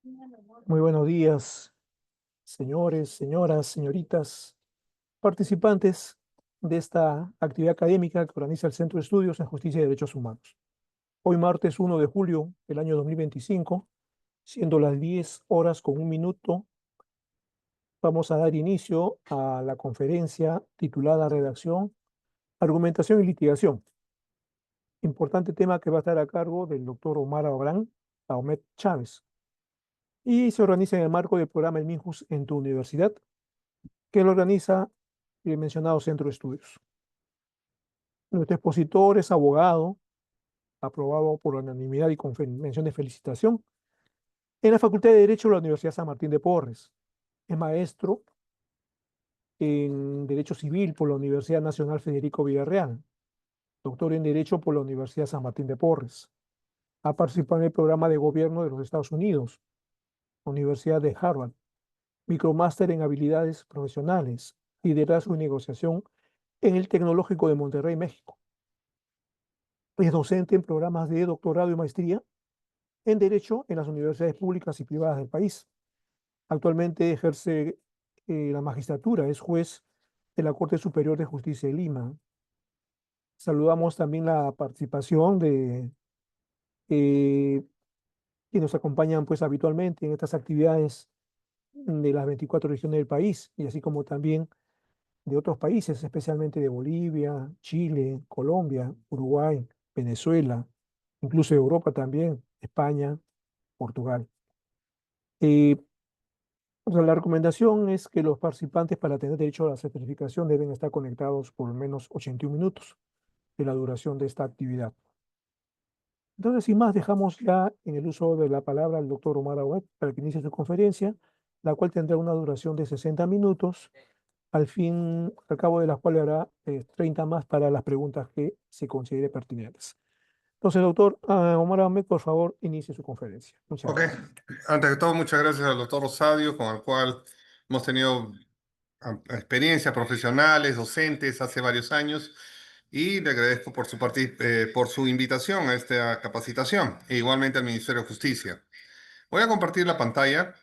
Muy buenos días, señores, señoras, señoritas, participantes de esta actividad académica que organiza el Centro de Estudios en Justicia y Derechos Humanos. Hoy martes 1 de julio del año 2025, siendo las 10 horas con un minuto, vamos a dar inicio a la conferencia titulada Redacción, Argumentación y Litigación. Importante tema que va a estar a cargo del doctor Omar Abraham Ahmed Chávez y se organiza en el marco del programa El Minjus en tu universidad, que lo organiza el mencionado Centro de Estudios. Nuestro expositor es abogado, aprobado por unanimidad y con mención de felicitación en la Facultad de Derecho de la Universidad San Martín de Porres. Es maestro en Derecho Civil por la Universidad Nacional Federico Villarreal, doctor en Derecho por la Universidad San Martín de Porres. Ha participado en el programa de gobierno de los Estados Unidos, Universidad de Harvard, micromáster en habilidades profesionales, liderazgo y negociación en el Tecnológico de Monterrey, México. Es docente en programas de doctorado y maestría en Derecho en las universidades públicas y privadas del país. Actualmente ejerce la magistratura, es juez de la Corte Superior de Justicia de Lima. Saludamos también la participación de quienes nos acompañan pues habitualmente en estas actividades de las 24 regiones del país y así como también de otros países, especialmente de Bolivia, Chile, Colombia, Uruguay, Venezuela, incluso de Europa también, España, Portugal. Eh, o sea, la recomendación es que los participantes para tener derecho a la certificación deben estar conectados por al menos 81 minutos de la duración de esta actividad. Entonces, sin más, dejamos ya en el uso de la palabra al doctor Omar Awad para que inicie su conferencia, la cual tendrá una duración de 60 minutos, al cabo de las cuales hará 30 más para las preguntas que se considere pertinentes. Entonces, doctor Omar Ahmed, por favor, inicie su conferencia. Muchas Ok, gracias. antes de todo, muchas gracias al doctor Rosadio, con el cual hemos tenido experiencias profesionales, docentes hace varios años, y le agradezco por por su invitación a esta capacitación, e igualmente al Ministerio de Justicia. Voy a compartir la pantalla.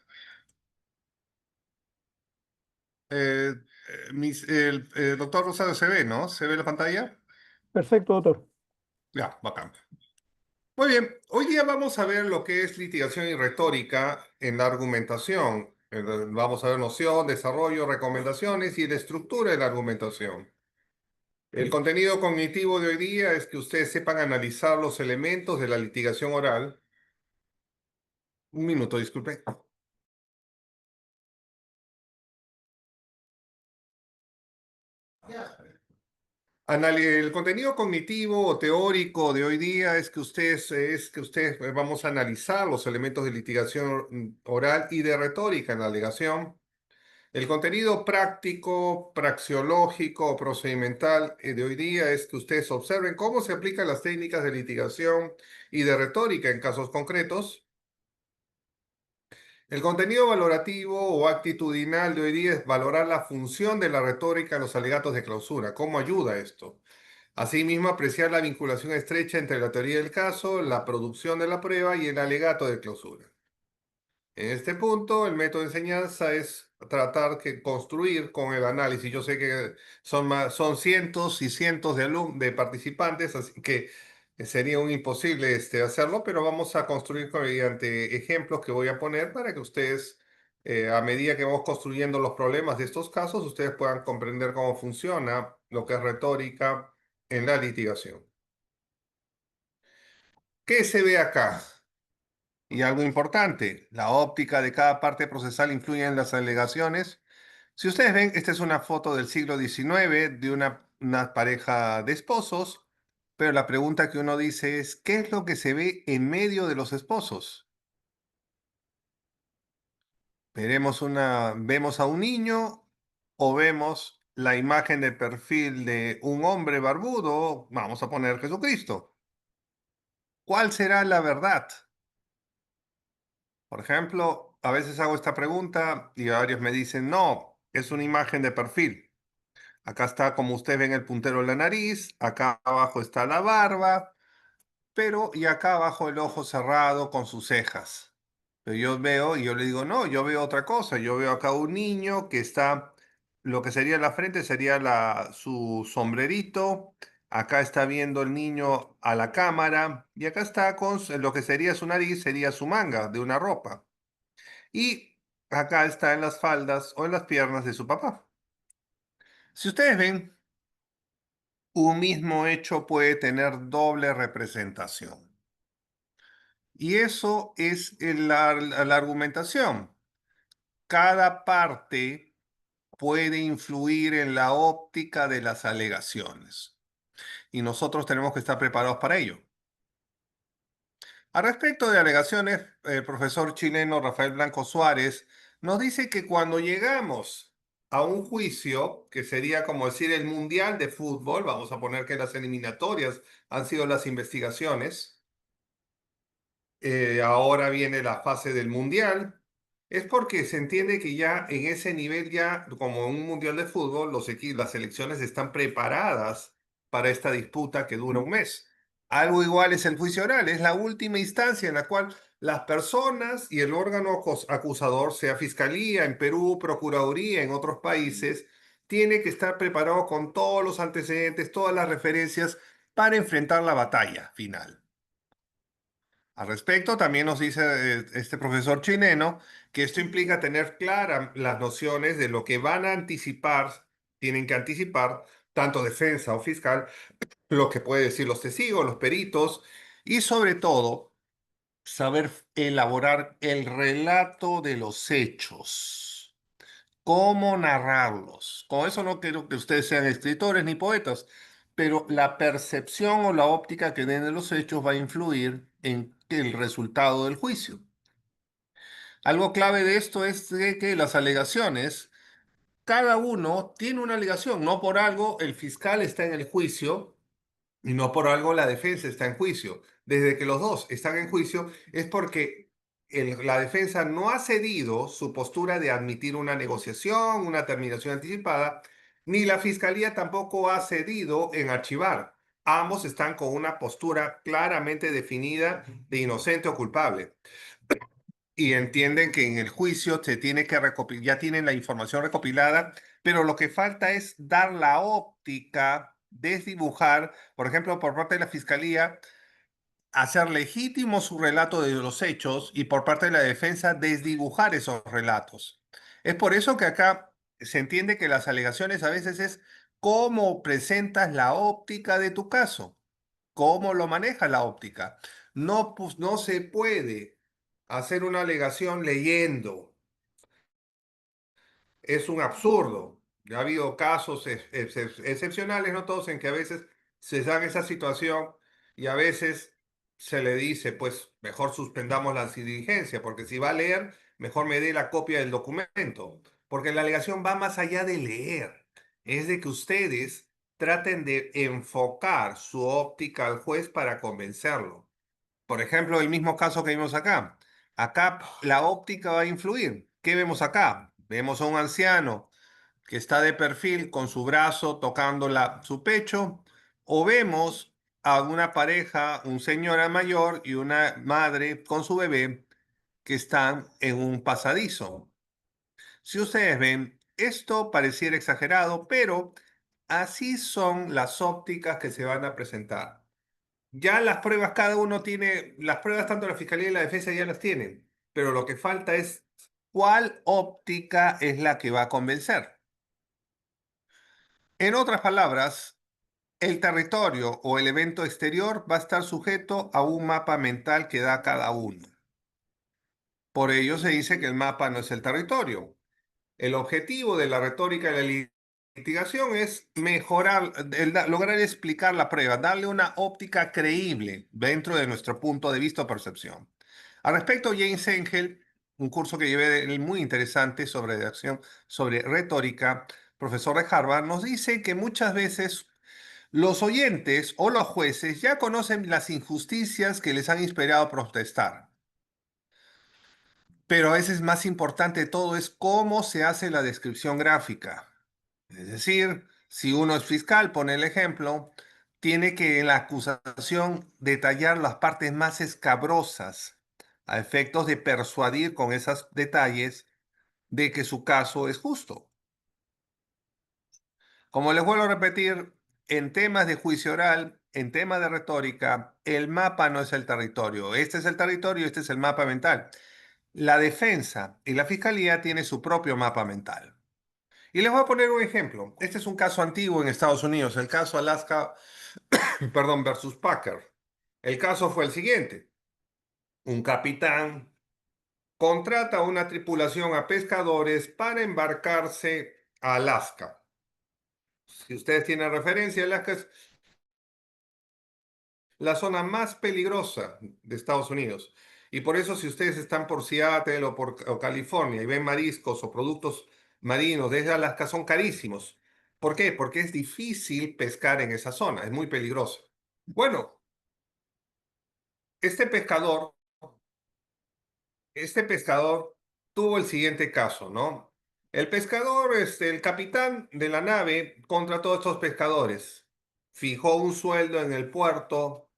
Eh, el doctor Rosadio se ve, ¿no? ¿Se ve la pantalla? Perfecto, doctor. Ya, bacán. Muy bien, hoy día vamos a ver lo que es litigación y retórica en la argumentación. Vamos a ver noción, desarrollo, recomendaciones y la estructura de la argumentación. El contenido cognitivo de hoy día es que ustedes sepan analizar los elementos de la litigación oral. Un minuto, disculpe. El contenido cognitivo o teórico de hoy día es que ustedes vamos a analizar los elementos de litigación oral y de retórica en la alegación. El contenido práctico, praxeológico o procedimental de hoy día es que ustedes observen cómo se aplican las técnicas de litigación y de retórica en casos concretos. El contenido valorativo o actitudinal de hoy día es valorar la función de la retórica en los alegatos de clausura. ¿Cómo ayuda esto? Asimismo, apreciar la vinculación estrecha entre la teoría del caso, la producción de la prueba y el alegato de clausura. En este punto, el método de enseñanza es tratar de construir con el análisis. Yo sé que son cientos y cientos de participantes, así que sería un imposible hacerlo, pero vamos a construir mediante ejemplos que voy a poner para que ustedes, a medida que vamos construyendo los problemas de estos casos, ustedes puedan comprender cómo funciona lo que es retórica en la litigación. ¿Qué se ve acá? Y algo importante, la óptica de cada parte procesal influye en las alegaciones. Si ustedes ven, esta es una foto del siglo XIX de una pareja de esposos, pero la pregunta que uno dice es, ¿qué es lo que se ve en medio de los esposos? ¿Vemos a un niño o vemos la imagen de perfil de un hombre barbudo? Vamos a poner Jesucristo. ¿Cuál será la verdad? Por ejemplo, a veces hago esta pregunta y varios me dicen, no, es una imagen de perfil. Acá está, como ustedes ven, el puntero de la nariz, acá abajo está la barba, y acá abajo el ojo cerrado con sus cejas. Pero yo veo y yo le digo, no, yo veo otra cosa. Yo veo acá un niño que está, lo que sería la frente sería su sombrerito. Acá está viendo el niño a la cámara y acá está con lo que sería su nariz, sería su manga de una ropa. Y acá está en las faldas o en las piernas de su papá. Si ustedes ven, un mismo hecho puede tener doble representación. Y eso es la argumentación. Cada parte puede influir en la óptica de las alegaciones y nosotros tenemos que estar preparados para ello. Al respecto de alegaciones, el profesor chileno Rafael Blanco Suárez nos dice que cuando llegamos a un juicio, que sería como decir el mundial de fútbol, vamos a poner que las eliminatorias han sido las investigaciones, ahora viene la fase del mundial, es porque se entiende que ya en ese nivel, ya como un mundial de fútbol, las selecciones están preparadas para esta disputa que dura un mes. Algo igual es el juicio oral, es la última instancia en la cual las personas y el órgano acusador, sea fiscalía en Perú, procuraduría en otros países, tiene que estar preparado con todos los antecedentes, todas las referencias para enfrentar la batalla final. Al respecto, también nos dice este profesor chileno que esto implica tener claras las nociones de lo que van a anticipar, tienen que anticipar tanto defensa o fiscal, lo que puede decir los testigos, los peritos, y sobre todo saber elaborar el relato de los hechos, cómo narrarlos. Con eso no quiero que ustedes sean escritores ni poetas, pero la percepción o la óptica que den de los hechos va a influir en el resultado del juicio. Algo clave de esto es de que las alegaciones, cada uno tiene una alegación, no por algo el fiscal está en el juicio y no por algo la defensa está en juicio. Desde que los dos están en juicio es porque la defensa no ha cedido su postura de admitir una negociación, una terminación anticipada, ni la fiscalía tampoco ha cedido en archivar. Ambos están con una postura claramente definida de inocente o culpable. Y entienden que en el juicio se tiene que recopilar, ya tienen la información recopilada, pero lo que falta es dar la óptica, desdibujar, por ejemplo, por parte de la fiscalía, hacer legítimo su relato de los hechos y por parte de la defensa desdibujar esos relatos. Es por eso que acá se entiende que las alegaciones a veces es cómo presentas la óptica de tu caso, cómo lo maneja la óptica. No, pues, no se puede hacer una alegación leyendo. Es un absurdo. Ya ha habido casos excepcionales, no todos, en que a veces se da esa situación y a veces se le dice, pues mejor suspendamos la diligencia, porque si va a leer, mejor me dé la copia del documento, porque la alegación va más allá de leer, es de que ustedes traten de enfocar su óptica al juez para convencerlo. Por ejemplo, el mismo caso que vimos acá. Acá la óptica va a influir. ¿Qué vemos acá? Vemos a un anciano que está de perfil con su brazo tocando su pecho, o vemos a una pareja, un señora mayor y una madre con su bebé que están en un pasadizo. Si ustedes ven, esto pareciera exagerado, pero así son las ópticas que se van a presentar. Ya las pruebas, cada uno tiene, las pruebas tanto la fiscalía y la defensa ya las tienen, pero lo que falta es cuál óptica es la que va a convencer. En otras palabras, el territorio o el evento exterior va a estar sujeto a un mapa mental que da cada uno. Por ello se dice que el mapa no es el territorio. El objetivo de la retórica de la litigación es mejorar, lograr explicar la prueba, darle una óptica creíble dentro de nuestro punto de vista o percepción. Al respecto, James Engel, un curso que llevé muy interesante sobre redacción, sobre retórica, profesor de Harvard, nos dice que muchas veces los oyentes o los jueces ya conocen las injusticias que les han inspirado a protestar. Pero a veces más importante de todo es cómo se hace la descripción gráfica. Es decir, si uno es fiscal, pone el ejemplo, tiene que en la acusación detallar las partes más escabrosas, a efectos de persuadir con esos detalles de que su caso es justo. Como les vuelvo a repetir, en temas de juicio oral, en temas de retórica, el mapa no es el territorio. Este es el territorio, este es el mapa mental. La defensa y la fiscalía tienen su propio mapa mental. Y les voy a poner un ejemplo. Este es un caso antiguo en Estados Unidos, el caso Alaska, perdón, versus Packer. El caso fue el siguiente. Un capitán contrata una tripulación a pescadores para embarcarse a Alaska. Si ustedes tienen referencia, Alaska es la zona más peligrosa de Estados Unidos. Y por eso si ustedes están por Seattle o California y ven mariscos o productos marinos desde Alaska son carísimos. ¿Por qué? Porque es difícil pescar en esa zona, es muy peligroso. Bueno, este pescador, este pescador tuvo el siguiente caso, ¿no? El pescador, el capitán de la nave contrató a estos pescadores, fijó un sueldo en el puerto.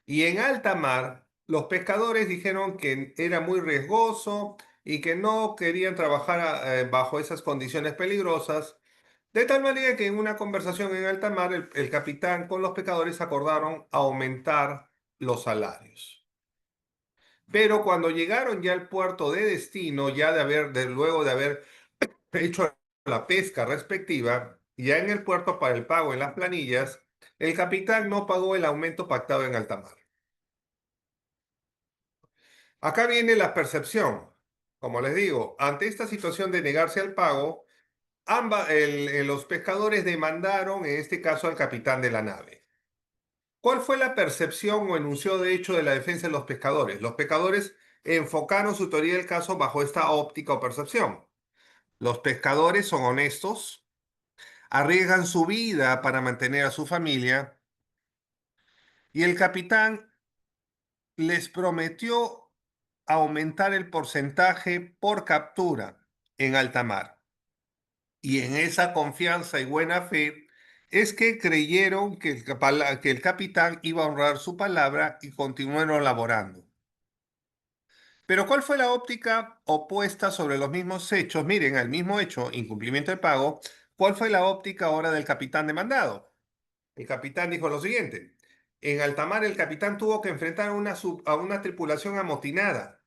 Y en alta mar, los pescadores dijeron que era muy riesgoso y que no querían trabajar bajo esas condiciones peligrosas, de tal manera que en una conversación en alta mar, el capitán con los pescadores acordaron aumentar los salarios. Pero cuando llegaron ya al puerto de destino, ya luego de haber hecho la pesca respectiva, ya en el puerto para el pago en las planillas, el capitán no pagó el aumento pactado en alta mar. Acá viene la percepción. Como les digo, ante esta situación de negarse al pago, los pescadores demandaron, en este caso, al capitán de la nave. ¿Cuál fue la percepción o enunciado de hecho de la defensa de los pescadores? Los pescadores enfocaron su teoría del caso bajo esta óptica o percepción. Los pescadores son honestos, arriesgan su vida para mantener a su familia y el capitán les prometió aumentar el porcentaje por captura en alta mar. Y en esa confianza y buena fe es que creyeron que el capitán iba a honrar su palabra y continuaron laborando. Pero ¿cuál fue la óptica opuesta sobre los mismos hechos? Miren, al mismo hecho, incumplimiento de pago, ¿cuál fue la óptica ahora del capitán demandado? El capitán dijo lo siguiente. En alta mar el capitán tuvo que enfrentar a una tripulación amotinada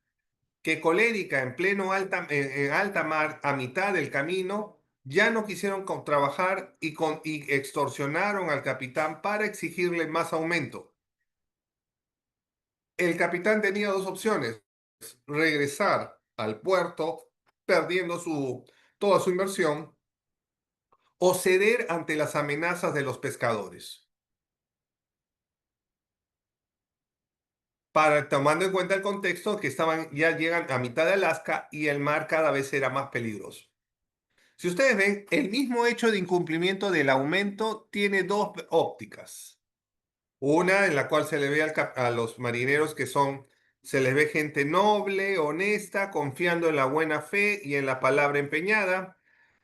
que colérica en alta mar, a mitad del camino, ya no quisieron trabajar y extorsionaron al capitán para exigirle más aumento. El capitán tenía dos opciones, regresar al puerto perdiendo toda su inversión o ceder ante las amenazas de los pescadores. Tomando en cuenta el contexto que ya llegan a mitad de Alaska y el mar cada vez era más peligroso. Si ustedes ven, el mismo hecho de incumplimiento del aumento tiene dos ópticas. Una en la cual se le ve a los marineros se les ve gente noble, honesta, confiando en la buena fe y en la palabra empeñada,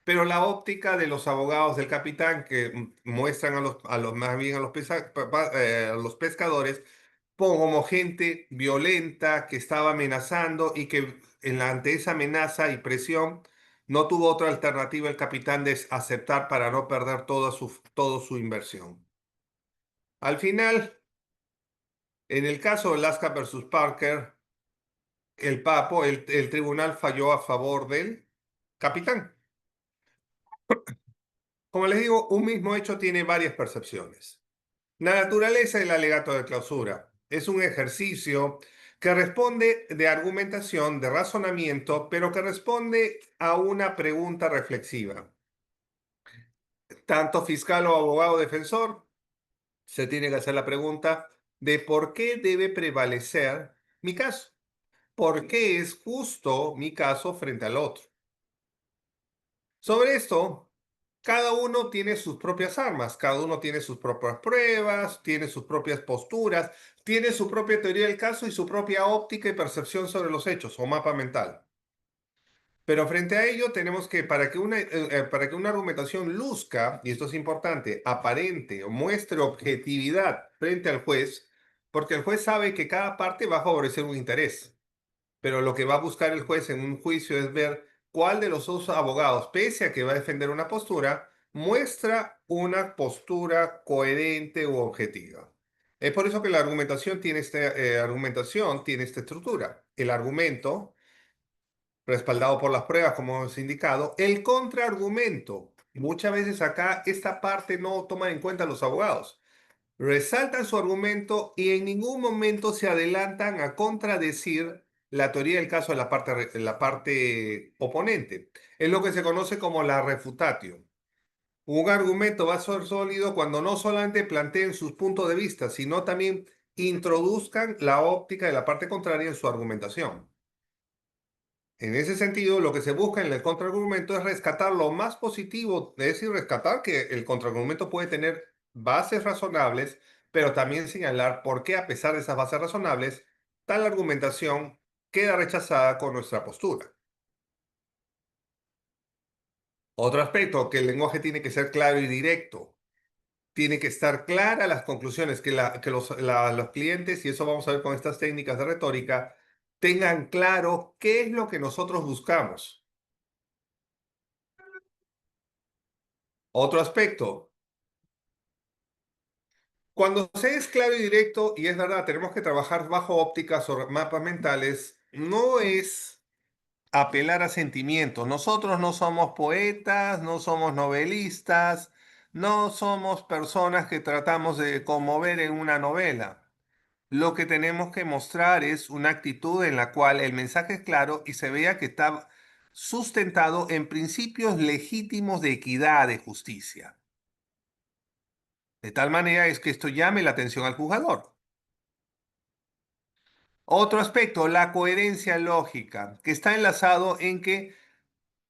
pero la óptica de los abogados del capitán que muestran más bien a los pescadores como gente violenta que estaba amenazando y que ante esa amenaza y presión no tuvo otra alternativa el capitán de aceptar para no perder toda su inversión. Al final, en el caso de Alaska versus Parker, el tribunal falló a favor del capitán. Como les digo, un mismo hecho tiene varias percepciones. La naturaleza del alegato de clausura es un ejercicio que responde de argumentación, de razonamiento, pero que responde a una pregunta reflexiva. Tanto fiscal o abogado defensor se tiene que hacer la pregunta de por qué debe prevalecer mi caso. ¿Por qué es justo mi caso frente al otro? Sobre esto, cada uno tiene sus propias armas, cada uno tiene sus propias pruebas, tiene sus propias posturas, tiene su propia teoría del caso y su propia óptica y percepción sobre los hechos o mapa mental. Pero frente a ello tenemos que, para que una argumentación luzca, y esto es importante, aparente o muestre objetividad frente al juez, porque el juez sabe que cada parte va a favorecer un interés. pero lo que va a buscar el juez en un juicio es ver cuál de los dos abogados, pese a que va a defender una postura, muestra una postura coherente u objetiva. Es por eso que la argumentación tiene esta estructura. El argumento, respaldado por las pruebas, como hemos indicado, el contraargumento. Muchas veces acá esta parte no toma en cuenta los abogados. Resaltan su argumento y en ningún momento se adelantan a contradecir la teoría del caso de la parte oponente. Es lo que se conoce como la refutatio. Un argumento va a ser sólido cuando no solamente planteen sus puntos de vista, sino también introduzcan la óptica de la parte contraria en su argumentación. En ese sentido, lo que se busca en el contraargumento es rescatar lo más positivo, es decir, rescatar que el contraargumento puede tener bases razonables, pero también señalar por qué, a pesar de esas bases razonables, tal argumentación queda rechazada con nuestra postura. Otro aspecto, que el lenguaje tiene que ser claro y directo. Tiene que estar clara las conclusiones, que los clientes, y eso vamos a ver con estas técnicas de retórica, tengan claro qué es lo que nosotros buscamos. Otro aspecto, cuando se es claro y directo, y es verdad, tenemos que trabajar bajo ópticas o mapas mentales, no es apelar a sentimientos. Nosotros no somos poetas, no somos novelistas, no somos personas que tratamos de conmover en una novela. Lo que tenemos que mostrar es una actitud en la cual el mensaje es claro y se vea que está sustentado en principios legítimos de equidad, de justicia. De tal manera es que esto llame la atención al jugador. Otro aspecto, la coherencia lógica, que está enlazado en que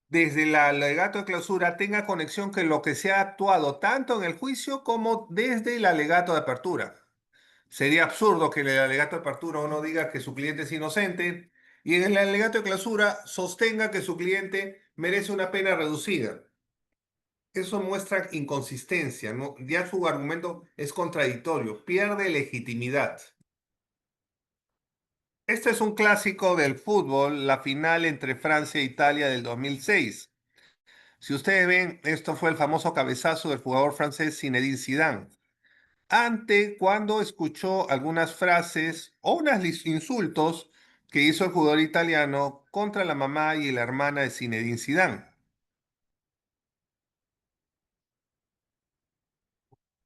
desde el alegato de clausura tenga conexión con lo que se ha actuado tanto en el juicio como desde el alegato de apertura. Sería absurdo que en el alegato de apertura uno diga que su cliente es inocente y en el alegato de clausura sostenga que su cliente merece una pena reducida. Eso muestra inconsistencia, ¿no? Ya su argumento es contradictorio, pierde legitimidad. Este es un clásico del fútbol, la final entre Francia e Italia del 2006. Si ustedes ven, esto fue el famoso cabezazo del jugador francés Zinedine Zidane. Ante cuando escuchó algunas frases o unos insultos que hizo el jugador italiano contra la mamá y la hermana de Zinedine Zidane.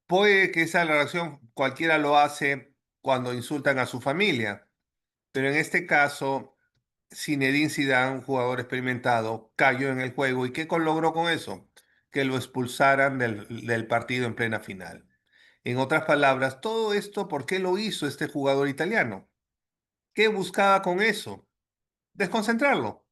Puede que esa reacción cualquiera lo hace cuando insultan a su familia, pero en este caso Zinedine Zidane, un jugador experimentado, cayó en el juego. ¿Y qué logró con eso? Que lo expulsaran del partido en plena final. En otras palabras, todo esto, ¿por qué lo hizo este jugador italiano? ¿Qué buscaba con eso? Desconcentrarlo.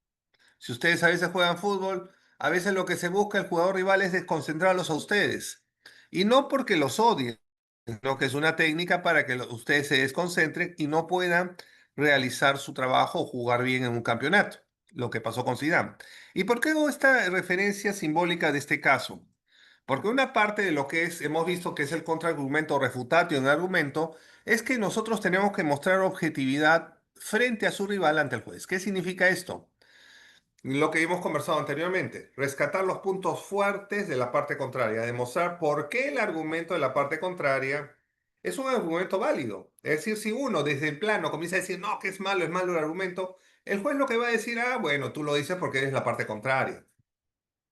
Si ustedes a veces juegan fútbol, a veces lo que se busca el jugador rival es desconcentrarlos a ustedes. Y no porque los odien, sino que es una técnica para que ustedes se desconcentren y no puedan realizar su trabajo o jugar bien en un campeonato, lo que pasó con Zidane. ¿Y por qué hago esta referencia simbólica de este caso? Porque una parte de lo que hemos visto que es el contraargumento o refutatio en el argumento, es que nosotros tenemos que mostrar objetividad frente a su rival ante el juez. ¿Qué significa esto? Lo que hemos conversado anteriormente, rescatar los puntos fuertes de la parte contraria, demostrar por qué el argumento de la parte contraria es un argumento válido. Es decir, si uno desde el plano comienza a decir, no, que es malo el argumento, el juez lo que va a decir, ah, bueno, tú lo dices porque eres la parte contraria.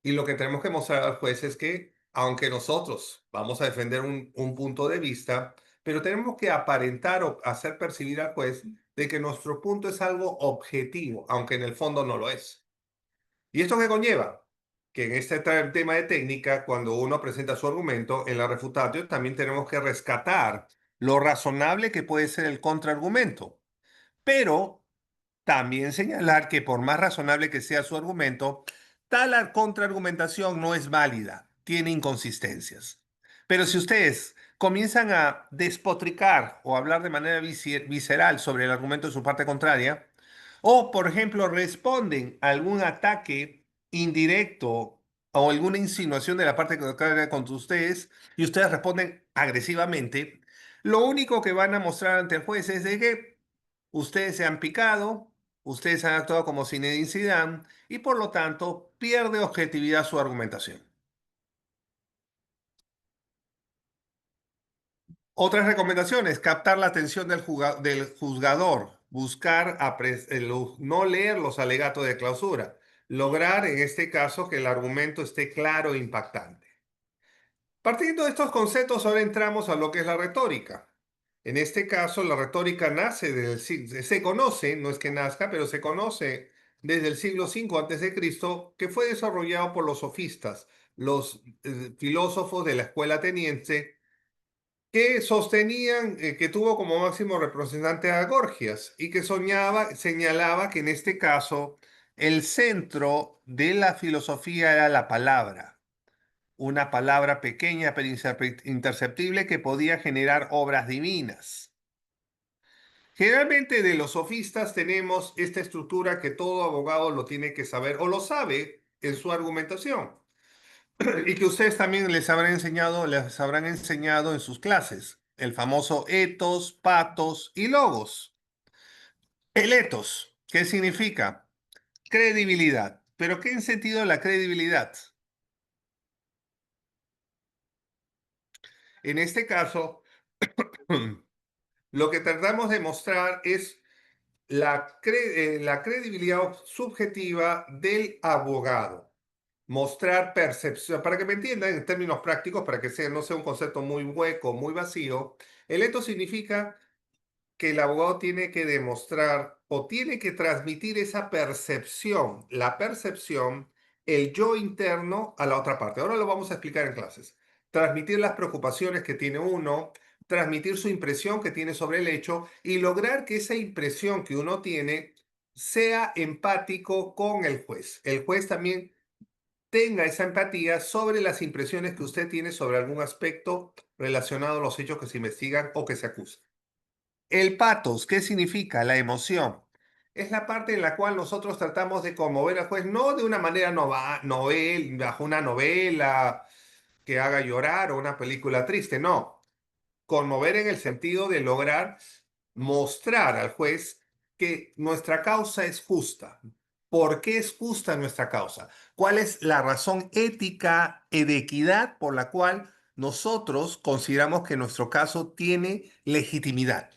Y lo que tenemos que mostrar al juez es que, aunque nosotros vamos a defender un punto de vista, pero tenemos que aparentar o hacer percibir al juez de que nuestro punto es algo objetivo, aunque en el fondo no lo es. ¿Y esto qué conlleva? Que en este tema de técnica, cuando uno presenta su argumento en la refutatio, también tenemos que rescatar lo razonable que puede ser el contraargumento. Pero también señalar que por más razonable que sea su argumento, tal contraargumentación no es válida, tiene inconsistencias. Pero si ustedes comienzan a despotricar o hablar de manera visceral sobre el argumento de su parte contraria, o por ejemplo responden a algún ataque indirecto o alguna insinuación de la parte contraria contra ustedes y ustedes responden agresivamente, lo único que van a mostrar ante el juez es de que ustedes se han picado, Ustedes han actuado como Zinedine Zidane y por lo tanto pierde objetividad su argumentación. Otras recomendaciones: captar la atención del juzgador, buscar no leer los alegatos de clausura, lograr en este caso que el argumento esté claro e impactante. Partiendo de estos conceptos, ahora entramos a lo que es la retórica. En este caso, la retórica nace se conoce, no es que nazca, pero se conoce desde el siglo V antes de Cristo, que fue desarrollado por los sofistas, los filósofos de la escuela ateniense, que sostenían que tuvo como máximo representante a Gorgias y que señalaba que en este caso el centro de la filosofía era la palabra, una palabra pequeña pero imperceptible que podía generar obras divinas. Generalmente de los sofistas tenemos esta estructura que todo abogado lo tiene que saber o lo sabe en su argumentación y que ustedes también les habrán enseñado en sus clases, el famoso etos, patos y logos. El etos, ¿qué significa? Credibilidad. ¿Pero qué en sentido la credibilidad? En este caso, lo que tratamos de mostrar es la credibilidad subjetiva del abogado. Mostrar percepción, para que me entiendan en términos prácticos, para que no sea un concepto muy hueco, muy vacío, el etos significa que el abogado tiene que demostrar o tiene que transmitir esa percepción, la percepción, el yo interno a la otra parte. Ahora lo vamos a explicar en clases. Transmitir las preocupaciones que tiene uno, transmitir su impresión que tiene sobre el hecho y lograr que esa impresión que uno tiene sea empático con el juez. El juez también tenga esa empatía sobre las impresiones que usted tiene sobre algún aspecto relacionado a los hechos que se investigan o que se acusan. El patos, ¿qué significa? La emoción. Es la parte en la cual nosotros tratamos de conmover al juez, no de una manera bajo una novela que haga llorar o una película triste, no. Conmover en el sentido de lograr mostrar al juez que nuestra causa es justa. ¿Por qué es justa nuestra causa? ¿Cuál es la razón ética y de equidad por la cual nosotros consideramos que nuestro caso tiene legitimidad?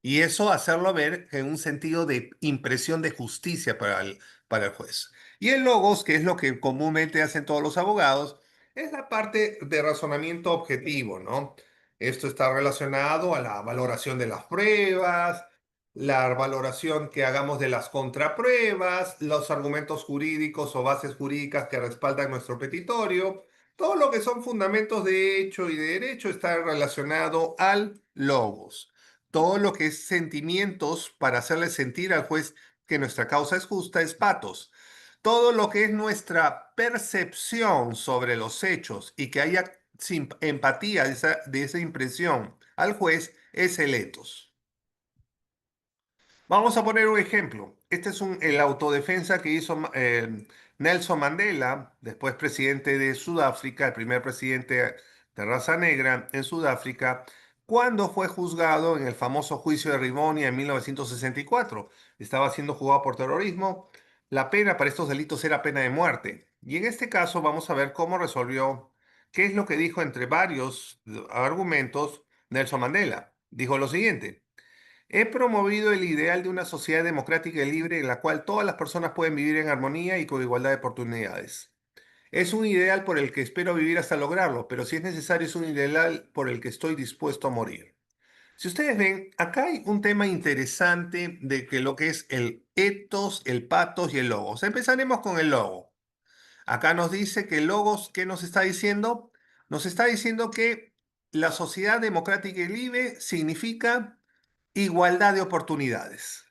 Y eso hacerlo ver en un sentido de impresión de justicia para el juez. Y el logos, que es lo que comúnmente hacen todos los abogados, es la parte de razonamiento objetivo, ¿no? Esto está relacionado a la valoración de las pruebas, la valoración que hagamos de las contrapruebas, los argumentos jurídicos o bases jurídicas que respaldan nuestro petitorio. Todo lo que son fundamentos de hecho y de derecho está relacionado al logos. Todo lo que es sentimientos para hacerle sentir al juez que nuestra causa es justa es patos. Todo lo que es nuestra percepción sobre los hechos y que haya empatía de esa impresión al juez es el etos. Vamos a poner un ejemplo. Este es el autodefensa que hizo Nelson Mandela, después presidente de Sudáfrica, el primer presidente de raza negra en Sudáfrica, cuando fue juzgado en el famoso juicio de Rivonia en 1964. Estaba siendo juzgado por terrorismo. La pena para estos delitos era pena de muerte. Y en este caso vamos a ver cómo resolvió, qué es lo que dijo entre varios argumentos Nelson Mandela. Dijo lo siguiente: he promovido el ideal de una sociedad democrática y libre en la cual todas las personas pueden vivir en armonía y con igualdad de oportunidades. Es un ideal por el que espero vivir hasta lograrlo, pero si es necesario es un ideal por el que estoy dispuesto a morir. Si ustedes ven, acá hay un tema interesante de que lo que es el ethos, el pathos y el logos. Empezaremos con el logo. Acá nos dice que el logos, ¿qué nos está diciendo? Nos está diciendo que la sociedad democrática y libre significa igualdad de oportunidades.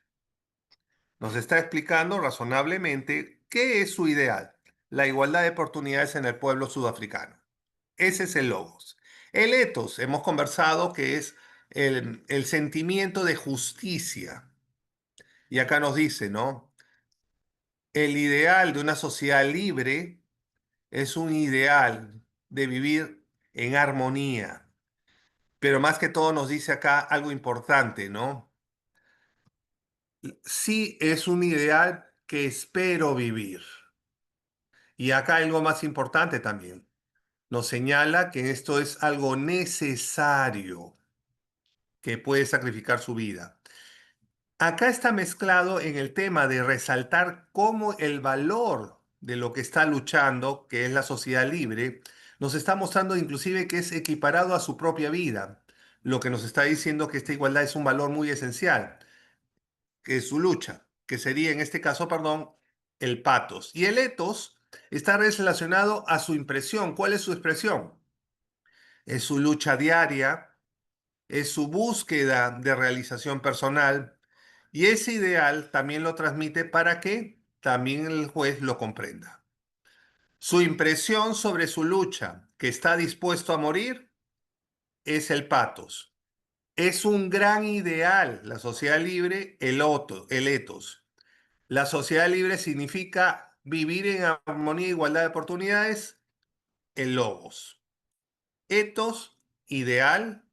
Nos está explicando razonablemente qué es su ideal, la igualdad de oportunidades en el pueblo sudafricano. Ese es el logos. El ethos, hemos conversado que es el sentimiento de justicia. Y acá nos dice, ¿no? El ideal de una sociedad libre es un ideal de vivir en armonía. Pero más que todo nos dice acá algo importante, ¿no? Sí es un ideal que espero vivir. Y acá hay algo más importante también. Nos señala que esto es algo necesario, que puede sacrificar su vida. Acá está mezclado en el tema de resaltar cómo el valor de lo que está luchando, que es la sociedad libre, nos está mostrando inclusive que es equiparado a su propia vida, lo que nos está diciendo que esta igualdad es un valor muy esencial, que es su lucha, que sería en este caso, perdón, el patos. Y el etos está relacionado a su impresión. ¿Cuál es su expresión? Es su lucha diaria, es su búsqueda de realización personal y ese ideal también lo transmite para que también el juez lo comprenda. Su impresión sobre su lucha, que está dispuesto a morir, es el patos. Es un gran ideal, la sociedad libre, el etos. La sociedad libre significa vivir en armonía e igualdad de oportunidades, el logos. Etos, ideal,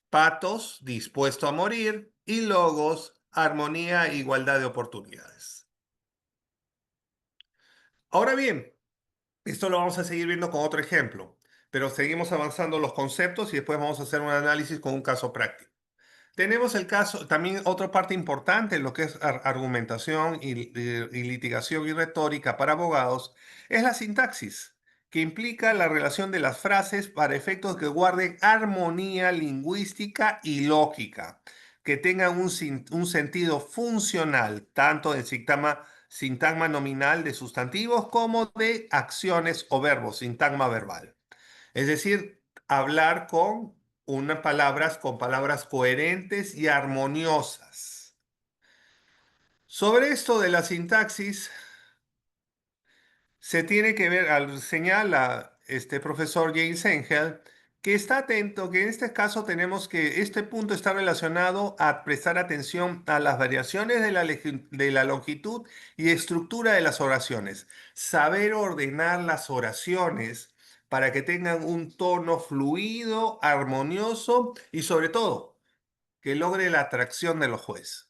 patos, dispuesto a morir, y logos, armonía e igualdad de oportunidades. Ahora bien, esto lo vamos a seguir viendo con otro ejemplo, pero seguimos avanzando los conceptos y después vamos a hacer un análisis con un caso práctico. Tenemos el caso, también otra parte importante en lo que es argumentación y litigación y retórica para abogados, es la sintaxis, que implica la relación de las frases para efectos que guarden armonía lingüística y lógica, que tengan un sentido funcional, tanto en sintagma nominal de sustantivos como de acciones o verbos, sintagma verbal. Es decir, hablar con palabras coherentes y armoniosas. Sobre esto de la sintaxis, se tiene que ver, señala este profesor James Engel, que está atento, que en este caso tenemos que este punto está relacionado a prestar atención a las variaciones de la longitud y estructura de las oraciones. Saber ordenar las oraciones para que tengan un tono fluido, armonioso y sobre todo que logre la atracción de los jueces.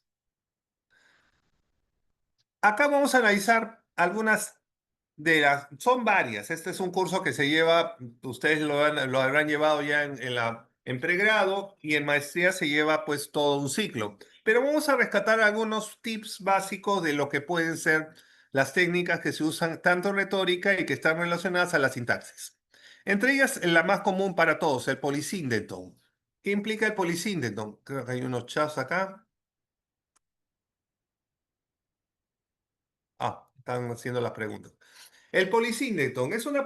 Acá vamos a analizar algunas son varias. Este es un curso que se lleva, ustedes lo habrán llevado ya en pregrado y en maestría se lleva pues todo un ciclo. Pero vamos a rescatar algunos tips básicos de lo que pueden ser las técnicas que se usan tanto en retórica y que están relacionadas a la sintaxis. Entre ellas, la más común para todos, el polysyndeton. ¿Qué implica el polysyndeton? Creo que hay unos chats acá. Ah, están haciendo las preguntas. El polysyndeton es una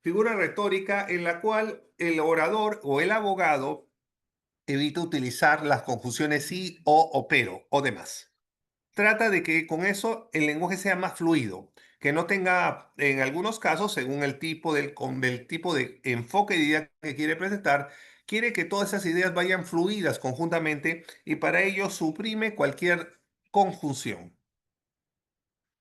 figura retórica en la cual el orador o el abogado evita utilizar las conjunciones y o pero o demás. Trata de que con eso el lenguaje sea más fluido, que no tenga, en algunos casos, según el tipo del tipo de enfoque de idea que quiere presentar, quiere que todas esas ideas vayan fluidas conjuntamente y para ello suprime cualquier conjunción.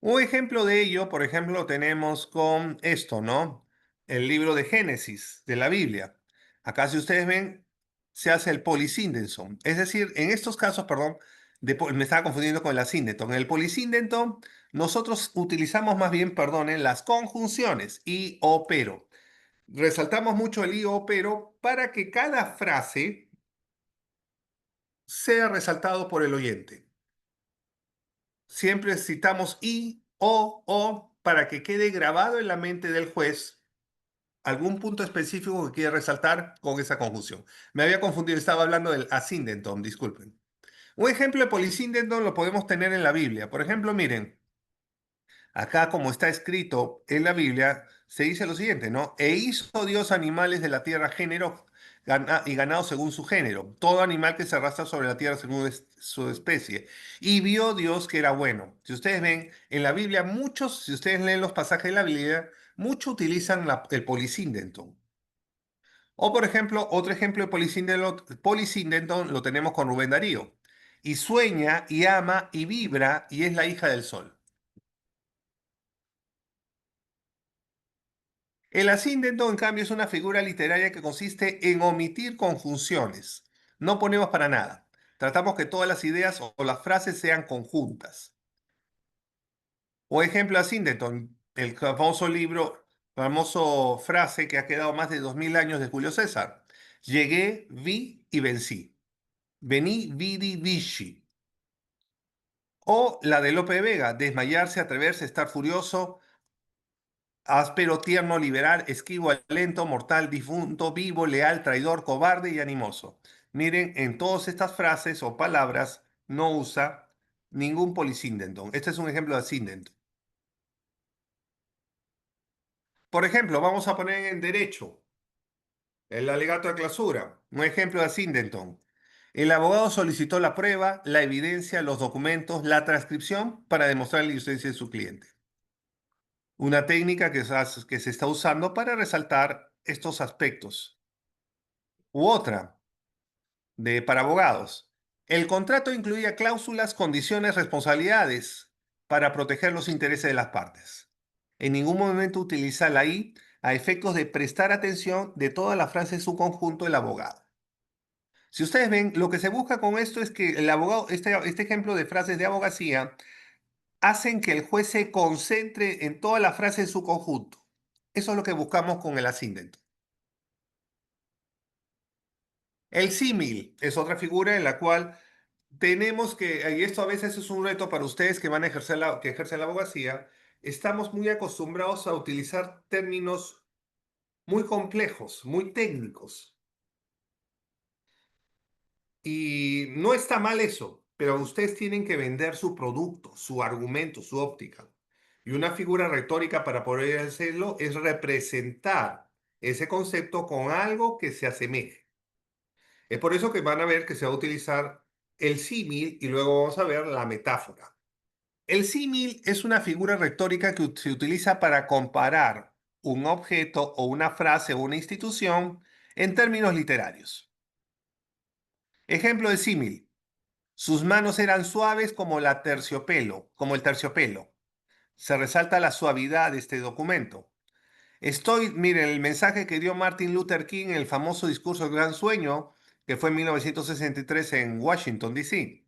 Un ejemplo de ello, por ejemplo, lo tenemos con esto, ¿no? El libro de Génesis de la Biblia. Acá, si ustedes ven, se hace el polisíndeton. Es decir, en estos casos, perdón, me estaba confundiendo con el asíndeton. En el polisíndeton, nosotros utilizamos más bien, perdonen, las conjunciones y o pero. Resaltamos mucho el y o pero para que cada frase sea resaltado por el oyente. Siempre citamos y, o, para que quede grabado en la mente del juez algún punto específico que quiere resaltar con esa conjunción. Me había confundido, estaba hablando del asíndeton, disculpen. Un ejemplo de polisíndeton lo podemos tener en la Biblia. Por ejemplo, miren, acá como está escrito en la Biblia, se dice lo siguiente, ¿no? E hizo Dios animales de la tierra género y ganado según su género, todo animal que se arrastra sobre la tierra según su especie. Y vio Dios que era bueno. Si ustedes ven, en la Biblia muchos, si ustedes leen los pasajes de la Biblia, muchos utilizan el polisíndeton. O por ejemplo, otro ejemplo de polisíndeton lo tenemos con Rubén Darío. Y sueña, y ama, y vibra, y es la hija del sol. El asíndeto, en cambio, es una figura literaria que consiste en omitir conjunciones. No ponemos para nada. Tratamos que todas las ideas o las frases sean conjuntas. O ejemplo a Sindeton, el famoso libro, famoso frase que ha quedado más de 2000 años de Julio César. Llegué, vi y vencí. Vení, vidi, vici. O la de Lope de Vega, desmayarse, atreverse, estar furioso, áspero, tierno, liberal, esquivo, lento, mortal, difunto, vivo, leal, traidor, cobarde y animoso. Miren, en todas estas frases o palabras no usa ningún polisíndeton. Este es un ejemplo de asíndeton. Por ejemplo, vamos a poner en derecho el alegato de clausura, un ejemplo de asíndeton. El abogado solicitó la prueba, la evidencia, los documentos, la transcripción para demostrar la inocencia de su cliente. Una técnica que se está usando para resaltar estos aspectos. U otra, para abogados. El contrato incluía cláusulas, condiciones, responsabilidades para proteger los intereses de las partes. En ningún momento utiliza la I a efectos de prestar atención de toda la frase en su conjunto del abogado. Si ustedes ven, lo que se busca con esto es que el abogado, este ejemplo de frases de abogacía, hacen que el juez se concentre en toda la frase en su conjunto. Eso es lo que buscamos con el asíndento. El símil es otra figura en la cual tenemos que, y esto a veces es un reto para ustedes que van a ejercer que ejercen la abogacía, estamos muy acostumbrados a utilizar términos muy complejos, muy técnicos. Y no está mal eso, pero ustedes tienen que vender su producto, su argumento, su óptica. Y una figura retórica para poder hacerlo es representar ese concepto con algo que se asemeje. Es por eso que van a ver que se va a utilizar el símil y luego vamos a ver la metáfora. El símil es una figura retórica que se utiliza para comparar un objeto o una frase o una institución en términos literarios. Ejemplo de símil. Sus manos eran suaves como el terciopelo. Se resalta la suavidad de este documento. Miren, el mensaje que dio Martin Luther King en el famoso discurso del Gran Sueño, que fue en 1963 en Washington, D.C.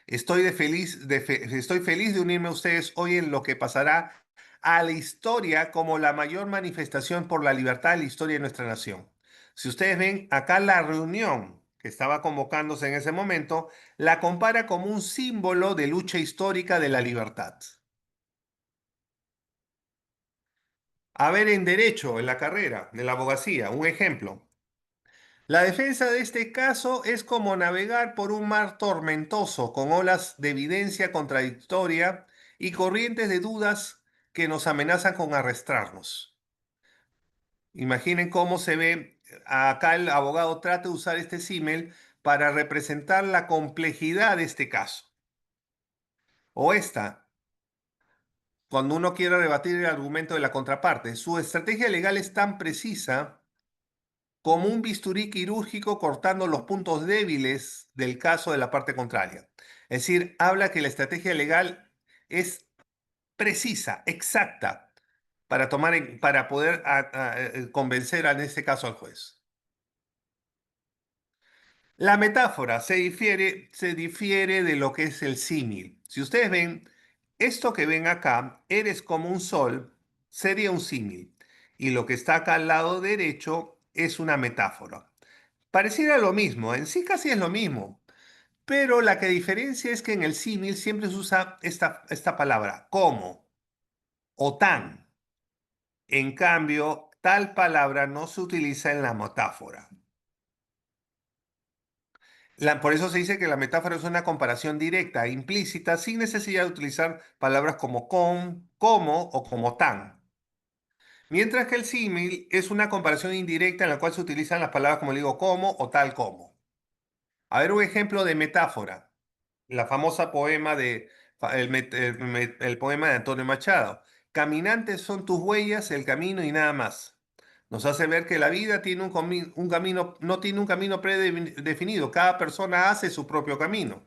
Estoy feliz de unirme a ustedes hoy en lo que pasará a la historia como la mayor manifestación por la libertad de la historia de nuestra nación. Si ustedes ven acá la reunión que estaba convocándose en ese momento, la compara como un símbolo de lucha histórica de la libertad. A ver, en derecho, en la carrera, de la abogacía, un ejemplo. La defensa de este caso es como navegar por un mar tormentoso con olas de evidencia contradictoria y corrientes de dudas que nos amenazan con arrastrarnos. Imaginen cómo se ve, acá el abogado trata de usar este símil para representar la complejidad de este caso. O esta, cuando uno quiere rebatir el argumento de la contraparte, su estrategia legal es tan precisa como un bisturí quirúrgico cortando los puntos débiles del caso de la parte contraria. Es decir, habla que la estrategia legal es precisa, exacta, para poder convencer en este caso al juez. La metáfora se difiere de lo que es el símil. Si ustedes ven, esto que ven acá, eres como un sol, sería un símil. Y lo que está acá al lado derecho es una metáfora. Pareciera lo mismo, en sí casi es lo mismo, pero la que diferencia es que en el símil siempre se usa esta palabra, como o tan. En cambio, tal palabra no se utiliza en la metáfora. Por eso se dice que la metáfora es una comparación directa, e implícita, sin necesidad de utilizar palabras como con, como o como tan. Mientras que el símil es una comparación indirecta en la cual se utilizan las palabras como le digo, como o tal como. A ver un ejemplo de metáfora. La famosa poema el poema de Antonio Machado. Caminantes son tus huellas, el camino y nada más. Nos hace ver que la vida tiene un camino, no tiene un camino predefinido. Cada persona hace su propio camino.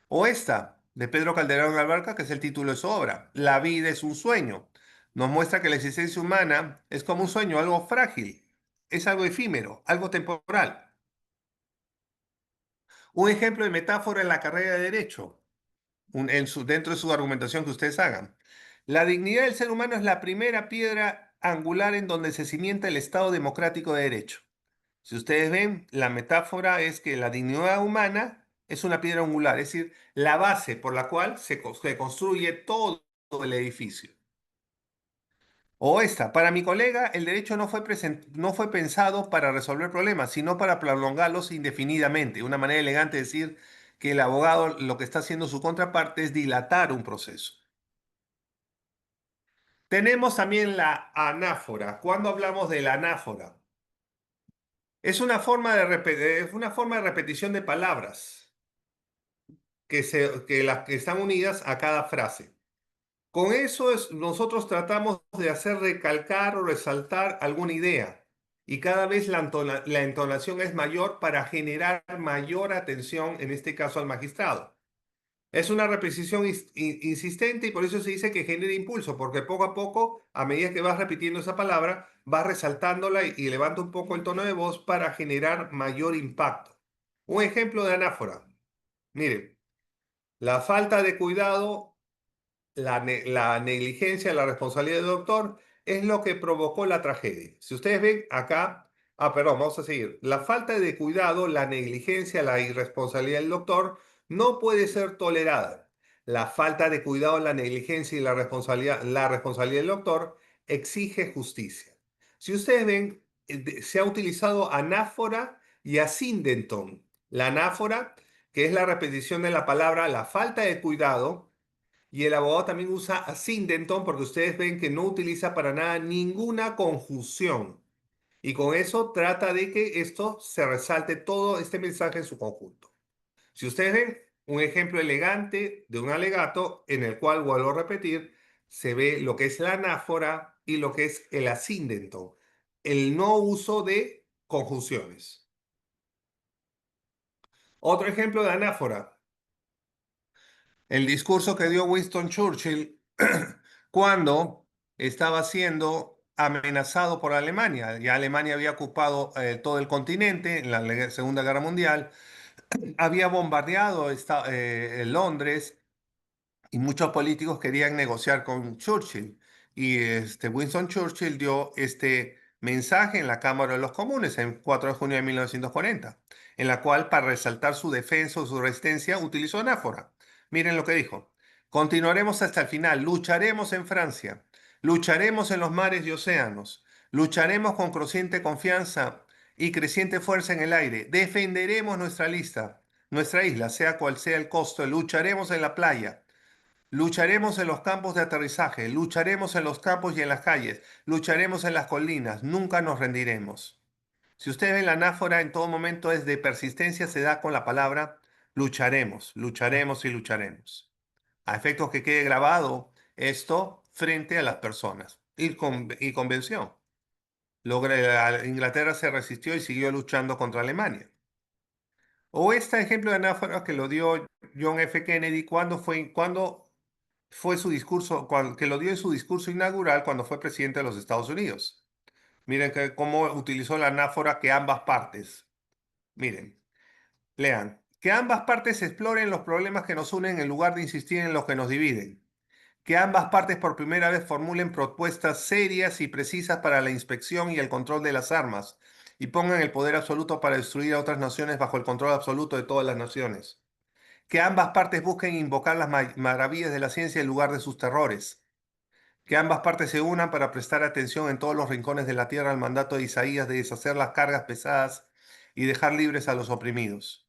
O esta, de Pedro Calderón Albarca, que es el título de su obra. La vida es un sueño. Nos muestra que la existencia humana es como un sueño, algo frágil, es algo efímero, algo temporal. Un ejemplo de metáfora en la carrera de Derecho, dentro de su argumentación que ustedes hagan. La dignidad del ser humano es la primera piedra angular en donde se cimienta el Estado democrático de Derecho. Si ustedes ven, la metáfora es que la dignidad humana es una piedra angular, es decir, la base por la cual se construye todo el edificio. O esta, para mi colega, el derecho no fue pensado para resolver problemas, sino para prolongarlos indefinidamente. Una manera elegante de decir que el abogado lo que está haciendo su contraparte es dilatar un proceso. Tenemos también la anáfora. ¿Cuándo hablamos de la anáfora? Es una forma de repetición de palabras que las que están unidas a cada frase. Con eso nosotros tratamos de hacer recalcar o resaltar alguna idea y cada vez la entonación es mayor para generar mayor atención, en este caso al magistrado. Es una repetición insistente y por eso se dice que genera impulso, porque poco a poco, a medida que vas repitiendo esa palabra, vas resaltándola y levanta un poco el tono de voz para generar mayor impacto. Un ejemplo de anáfora. Miren, la falta de cuidado, la negligencia, la responsabilidad del doctor es lo que provocó la tragedia. Si ustedes ven acá, perdón, vamos a seguir. La falta de cuidado, la negligencia, la irresponsabilidad del doctor no puede ser tolerada. La falta de cuidado, la negligencia y la responsabilidad del doctor exige justicia. Si ustedes ven, se ha utilizado anáfora y asíndenton. La anáfora, que es la repetición de la palabra, la falta de cuidado, y el abogado también usa asyndenton porque ustedes ven que no utiliza para nada ninguna conjunción. Y con eso trata de que esto se resalte todo este mensaje en su conjunto. Si ustedes ven un ejemplo elegante de un alegato en el cual, vuelvo a repetir, se ve lo que es la anáfora y lo que es el asyndenton, el no uso de conjunciones. Otro ejemplo de anáfora. El discurso que dio Winston Churchill cuando estaba siendo amenazado por Alemania. Ya Alemania había ocupado todo el continente en la Segunda Guerra Mundial, había bombardeado Londres y muchos políticos querían negociar con Churchill. Y Winston Churchill dio este mensaje en la Cámara de los Comunes en 4 de junio de 1940, en la cual, para resaltar su defensa o su resistencia, utilizó anáfora. Miren lo que dijo. Continuaremos hasta el final, lucharemos en Francia, lucharemos en los mares y océanos, lucharemos con creciente confianza y creciente fuerza en el aire, defenderemos nuestra isla, sea cual sea el costo, lucharemos en la playa. Lucharemos en los campos de aterrizaje, lucharemos en los campos y en las calles, lucharemos en las colinas, nunca nos rendiremos. Si ustedes ven la anáfora en todo momento es de persistencia, se da con la palabra lucharemos, lucharemos y lucharemos. A efectos que quede grabado esto frente a las personas. Y convención. Inglaterra se resistió y siguió luchando contra Alemania. O este ejemplo de anáfora que lo dio John F. Kennedy cuando fue su discurso, que lo dio en su discurso inaugural cuando fue presidente de los Estados Unidos. Miren cómo utilizó la anáfora que ambas partes. Miren, lean. Que ambas partes exploren los problemas que nos unen en lugar de insistir en los que nos dividen. Que ambas partes por primera vez formulen propuestas serias y precisas para la inspección y el control de las armas y pongan el poder absoluto para destruir a otras naciones bajo el control absoluto de todas las naciones. Que ambas partes busquen invocar las maravillas de la ciencia en lugar de sus terrores. Que ambas partes se unan para prestar atención en todos los rincones de la tierra al mandato de Isaías de deshacer las cargas pesadas y dejar libres a los oprimidos.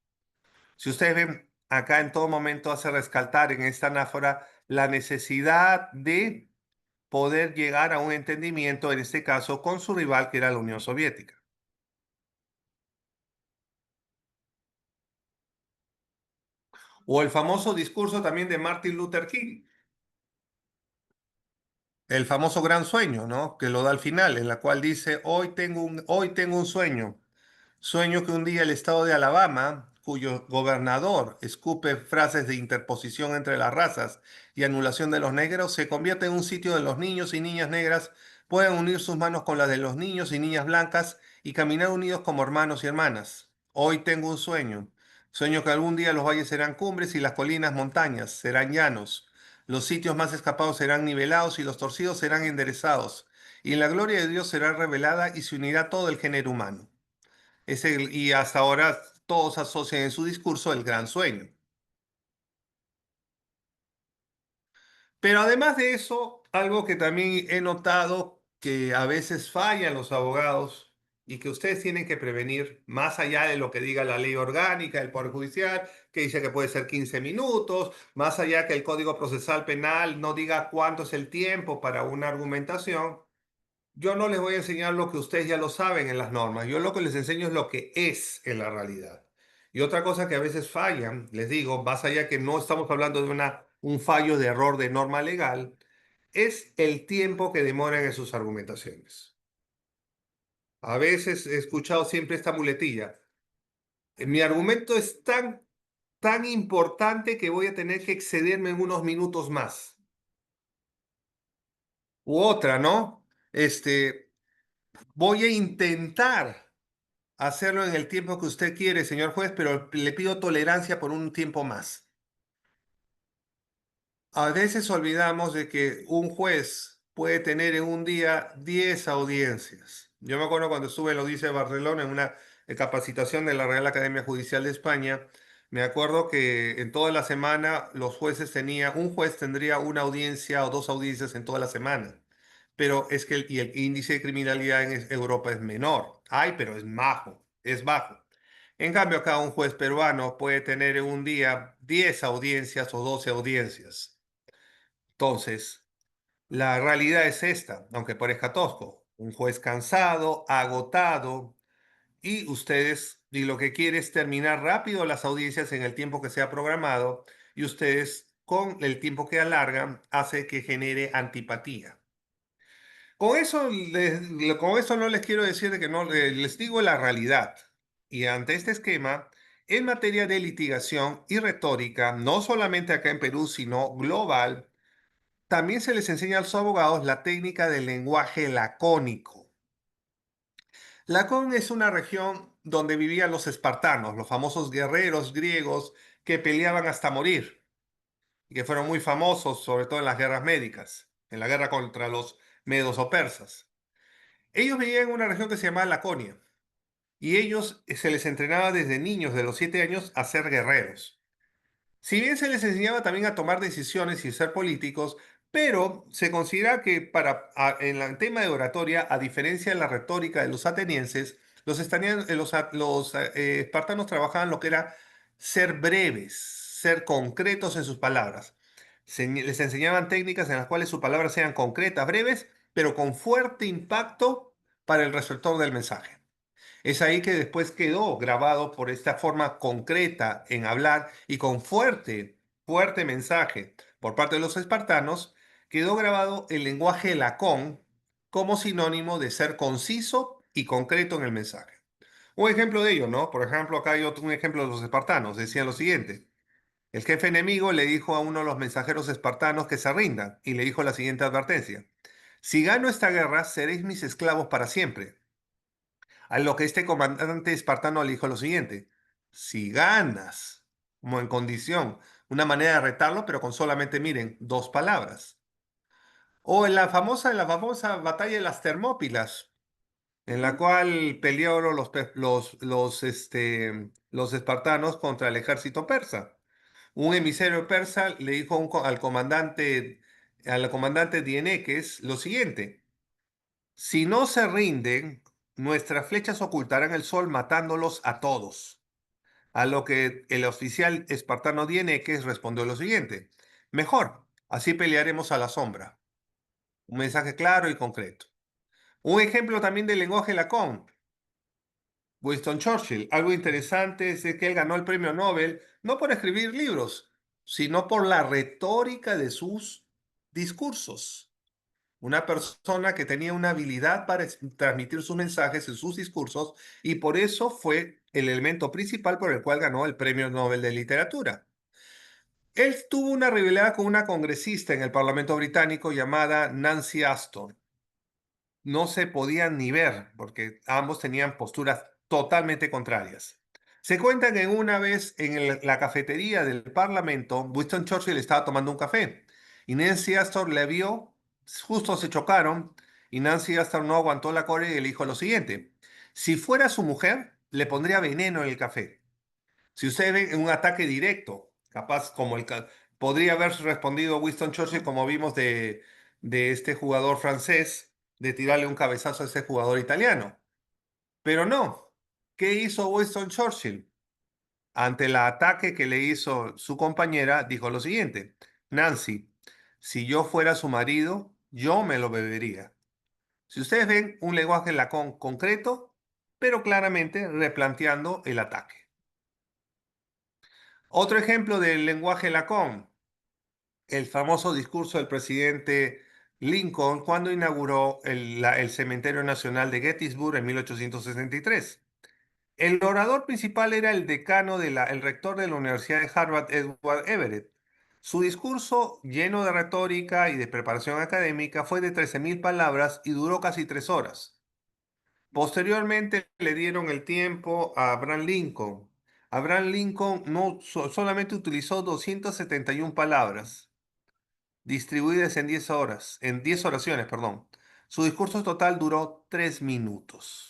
Si ustedes ven, acá en todo momento hace rescatar en esta anáfora la necesidad de poder llegar a un entendimiento, en este caso, con su rival, que era la Unión Soviética. O el famoso discurso también de Martin Luther King, el famoso gran sueño, ¿no? Que lo da al final, en la cual dice, hoy tengo un sueño. Sueño que un día el estado de Alabama, cuyo gobernador escupe frases de interposición entre las razas y anulación de los negros, se convierte en un sitio donde los niños y niñas negras pueden unir sus manos con las de los niños y niñas blancas y caminar unidos como hermanos y hermanas. Hoy tengo un sueño. Sueño que algún día los valles serán cumbres y las colinas montañas, serán llanos. Los sitios más escapados serán nivelados y los torcidos serán enderezados. Y la gloria de Dios será revelada y se unirá todo el género humano. Y hasta ahora todos asocian en su discurso el gran sueño. Pero además de eso, algo que también he notado que a veces fallan los abogados y que ustedes tienen que prevenir, más allá de lo que diga la ley orgánica del Poder Judicial, que dice que puede ser 15 minutos, más allá que el Código Procesal Penal no diga cuánto es el tiempo para una argumentación. Yo no les voy a enseñar lo que ustedes ya lo saben en las normas. Yo lo que les enseño es lo que es en la realidad. Y otra cosa que a veces fallan, les digo, más allá que no estamos hablando de un fallo de error de norma legal, es el tiempo que demoran en sus argumentaciones. A veces he escuchado siempre esta muletilla. Mi argumento es tan importante que voy a tener que excederme en unos minutos más. U otra, ¿no? Voy a intentar hacerlo en el tiempo que usted quiere, señor juez, pero le pido tolerancia por un tiempo más. A veces olvidamos de que un juez puede tener en un día 10 audiencias. Yo me acuerdo cuando estuve en la audiencia de Barcelona en una capacitación de la Real Academia Judicial de España, me acuerdo que en toda la semana un juez tendría una audiencia o dos audiencias en toda la semana. Pero es que el índice de criminalidad en Europa es menor. Ay, pero es bajo, es bajo. En cambio, acá un juez peruano puede tener en un día 10 audiencias o 12 audiencias. Entonces, la realidad es esta, aunque parezca tosco. Un juez cansado, agotado, y lo que quiere es terminar rápido las audiencias en el tiempo que sea programado, y ustedes, con el tiempo que alargan, hace que genere antipatía. Con eso no les quiero decir de que no, les digo la realidad. Y ante este esquema, en materia de litigación y retórica, no solamente acá en Perú, sino global, también se les enseña a los abogados la técnica del lenguaje lacónico. Lacón es una región donde vivían los espartanos, los famosos guerreros griegos que peleaban hasta morir y que fueron muy famosos, sobre todo en las guerras médicas, en la guerra contra los medos o persas. Ellos vivían en una región que se llamaba Laconia y ellos se les entrenaba desde niños, de los 7 años, a ser guerreros. Si bien se les enseñaba también a tomar decisiones y ser políticos, pero se considera que en el tema de oratoria, a diferencia de la retórica de los atenienses, los espartanos trabajaban lo que era ser breves, ser concretos en sus palabras. Les enseñaban técnicas en las cuales sus palabras sean concretas, breves, pero con fuerte impacto para el receptor del mensaje. Es ahí que después quedó grabado por esta forma concreta en hablar y con fuerte mensaje por parte de los espartanos, quedó grabado el lenguaje lacón como sinónimo de ser conciso y concreto en el mensaje. Un ejemplo de ello, ¿no? Por ejemplo, acá hay un ejemplo de los espartanos. Decían lo siguiente. El jefe enemigo le dijo a uno de los mensajeros espartanos que se rinda y le dijo la siguiente advertencia. Si gano esta guerra, seréis mis esclavos para siempre. A lo que este comandante espartano le dijo lo siguiente: si ganas, como en condición, una manera de retarlo, pero con solamente, miren, dos palabras. O en la famosa batalla de las Termópilas, en la cual pelearon los espartanos contra el ejército persa. Un emisario persa le dijo al comandante Dieneques lo siguiente: si no se rinden, nuestras flechas ocultarán el sol matándolos a todos. A lo que el oficial espartano Dieneques respondió lo siguiente: mejor, así pelearemos a la sombra. Un mensaje claro y concreto. Un ejemplo también del lenguaje lacón. Winston Churchill. Algo interesante es que él ganó el premio Nobel no por escribir libros, sino por la retórica de sus discursos. Una persona que tenía una habilidad para transmitir sus mensajes en sus discursos, y por eso fue el elemento principal por el cual ganó el Premio Nobel de Literatura. Él tuvo una rivalidad con una congresista en el Parlamento británico llamada Nancy Astor. No se podían ni ver porque ambos tenían posturas totalmente contrarias. Se cuenta que una vez en la cafetería del Parlamento, Winston Churchill estaba tomando un café y Nancy Astor le vio, justo se chocaron y Nancy Astor no aguantó la cólera y le dijo lo siguiente: si fuera su mujer, le pondría veneno en el café. Si ustedes ven un ataque directo, capaz como podría haber respondido Winston Churchill como vimos de este jugador francés, de tirarle un cabezazo a ese jugador italiano. Pero no. ¿Qué hizo Winston Churchill? Ante el ataque que le hizo su compañera, dijo lo siguiente: Nancy, si yo fuera su marido, yo me lo bebería. Si ustedes ven un lenguaje lacón concreto, pero claramente replanteando el ataque. Otro ejemplo del lenguaje lacón, el famoso discurso del presidente Lincoln cuando inauguró el Cementerio Nacional de Gettysburg en 1863. El orador principal era el decano el rector de la Universidad de Harvard, Edward Everett. Su discurso, lleno de retórica y de preparación académica, fue de 13.000 palabras y duró casi 3 horas. Posteriormente le dieron el tiempo a Abraham Lincoln. Abraham Lincoln no solamente utilizó 271 palabras, distribuidas en 10 horas, en 10 oraciones, perdón. Su discurso total duró 3 minutos.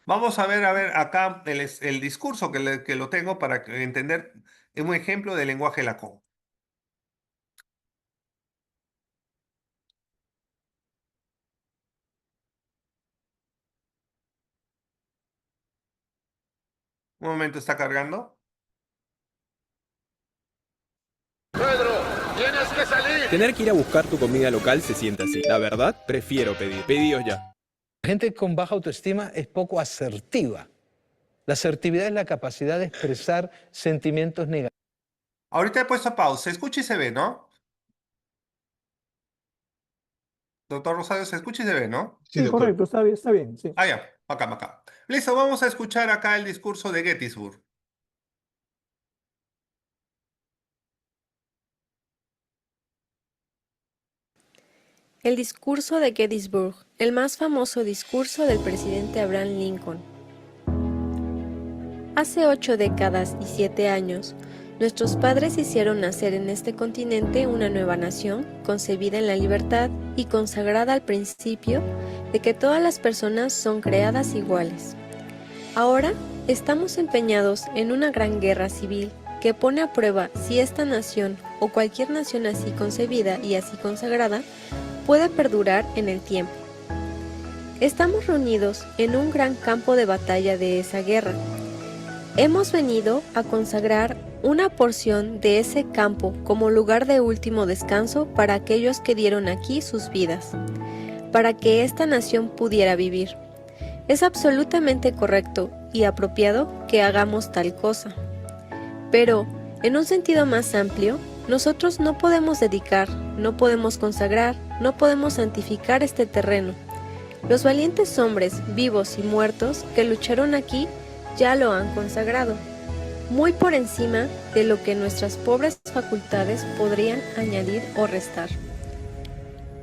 Vamos a ver acá el discurso que lo tengo para entender un ejemplo de lenguaje lacón. Un momento, está cargando. Pedro, tienes que salir. Tener que ir a buscar tu comida local se siente así. La verdad, prefiero pedir. Pedidos ya. La gente con baja autoestima es poco asertiva. La asertividad es la capacidad de expresar sentimientos negativos. Ahorita he puesto pausa. Se escucha y se ve, ¿no? Doctor Rosario, se escucha y se ve, ¿no? Sí, correcto, está bien, sí. Ah, ya, acá, acá. Listo, vamos a escuchar acá el discurso de Gettysburg. El discurso de Gettysburg, el más famoso discurso del presidente Abraham Lincoln. Hace 8 décadas y 7 años, nuestros padres hicieron nacer en este continente una nueva nación, concebida en la libertad y consagrada al principio de que todas las personas son creadas iguales. Ahora estamos empeñados en una gran guerra civil que pone a prueba si esta nación o cualquier nación así concebida y así consagrada puede perdurar en el tiempo. Estamos reunidos en un gran campo de batalla de esa guerra. Hemos venido a consagrar una porción de ese campo como lugar de último descanso para aquellos que dieron aquí sus vidas, para que esta nación pudiera vivir. Es absolutamente correcto y apropiado que hagamos tal cosa. Pero, en un sentido más amplio, nosotros no podemos dedicar, no podemos consagrar, no podemos santificar este terreno. Los valientes hombres, vivos y muertos, que lucharon aquí, ya lo han consagrado, muy por encima de lo que nuestras pobres facultades podrían añadir o restar.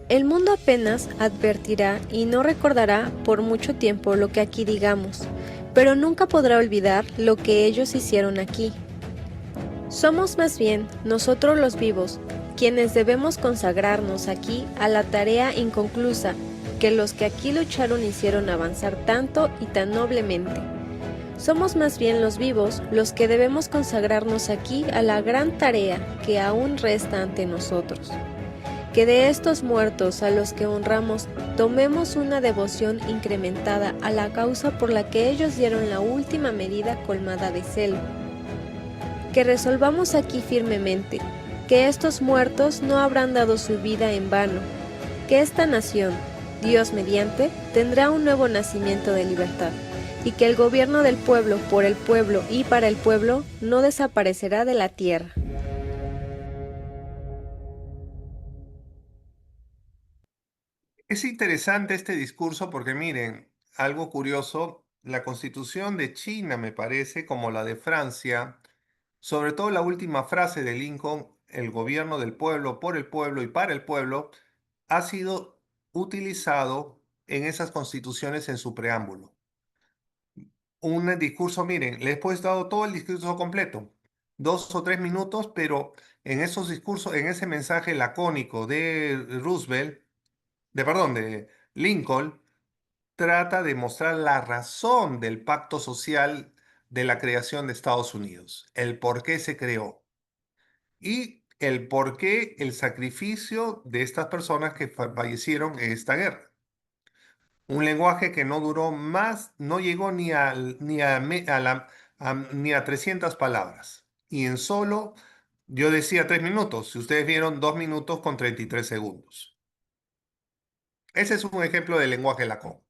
El mundo apenas advertirá y no recordará por mucho tiempo lo que aquí digamos, pero nunca podrá olvidar lo que ellos hicieron aquí. Somos más bien nosotros los vivos, quienes debemos consagrarnos aquí a la tarea inconclusa que los que aquí lucharon hicieron avanzar tanto y tan noblemente. Somos más bien los vivos los que debemos consagrarnos aquí a la gran tarea que aún resta ante nosotros. Que de estos muertos a los que honramos tomemos una devoción incrementada a la causa por la que ellos dieron la última medida colmada de celo. Que resolvamos aquí firmemente que estos muertos no habrán dado su vida en vano, que esta nación, Dios mediante, tendrá un nuevo nacimiento de libertad, y que el gobierno del pueblo, por el pueblo y para el pueblo, no desaparecerá de la tierra. Es interesante este discurso porque miren, algo curioso, la Constitución de China me parece, como la de Francia, sobre todo la última frase de Lincoln, el gobierno del pueblo, por el pueblo y para el pueblo, ha sido utilizado en esas constituciones en su preámbulo. un discurso, miren, les he puesto dado todo el discurso completo, 2 o 3 minutos, pero en esos discursos, en ese mensaje lacónico de Roosevelt, perdón, de Lincoln, trata de mostrar la razón del pacto social de la creación de Estados Unidos, el por qué se creó y el por qué el sacrificio de estas personas que fallecieron en esta guerra. Un lenguaje que no duró más, no llegó ni a 300 palabras. Y en solo, yo decía 3 minutos, si ustedes vieron 2 minutos con 33 segundos. Ese es un ejemplo del lenguaje Lacan.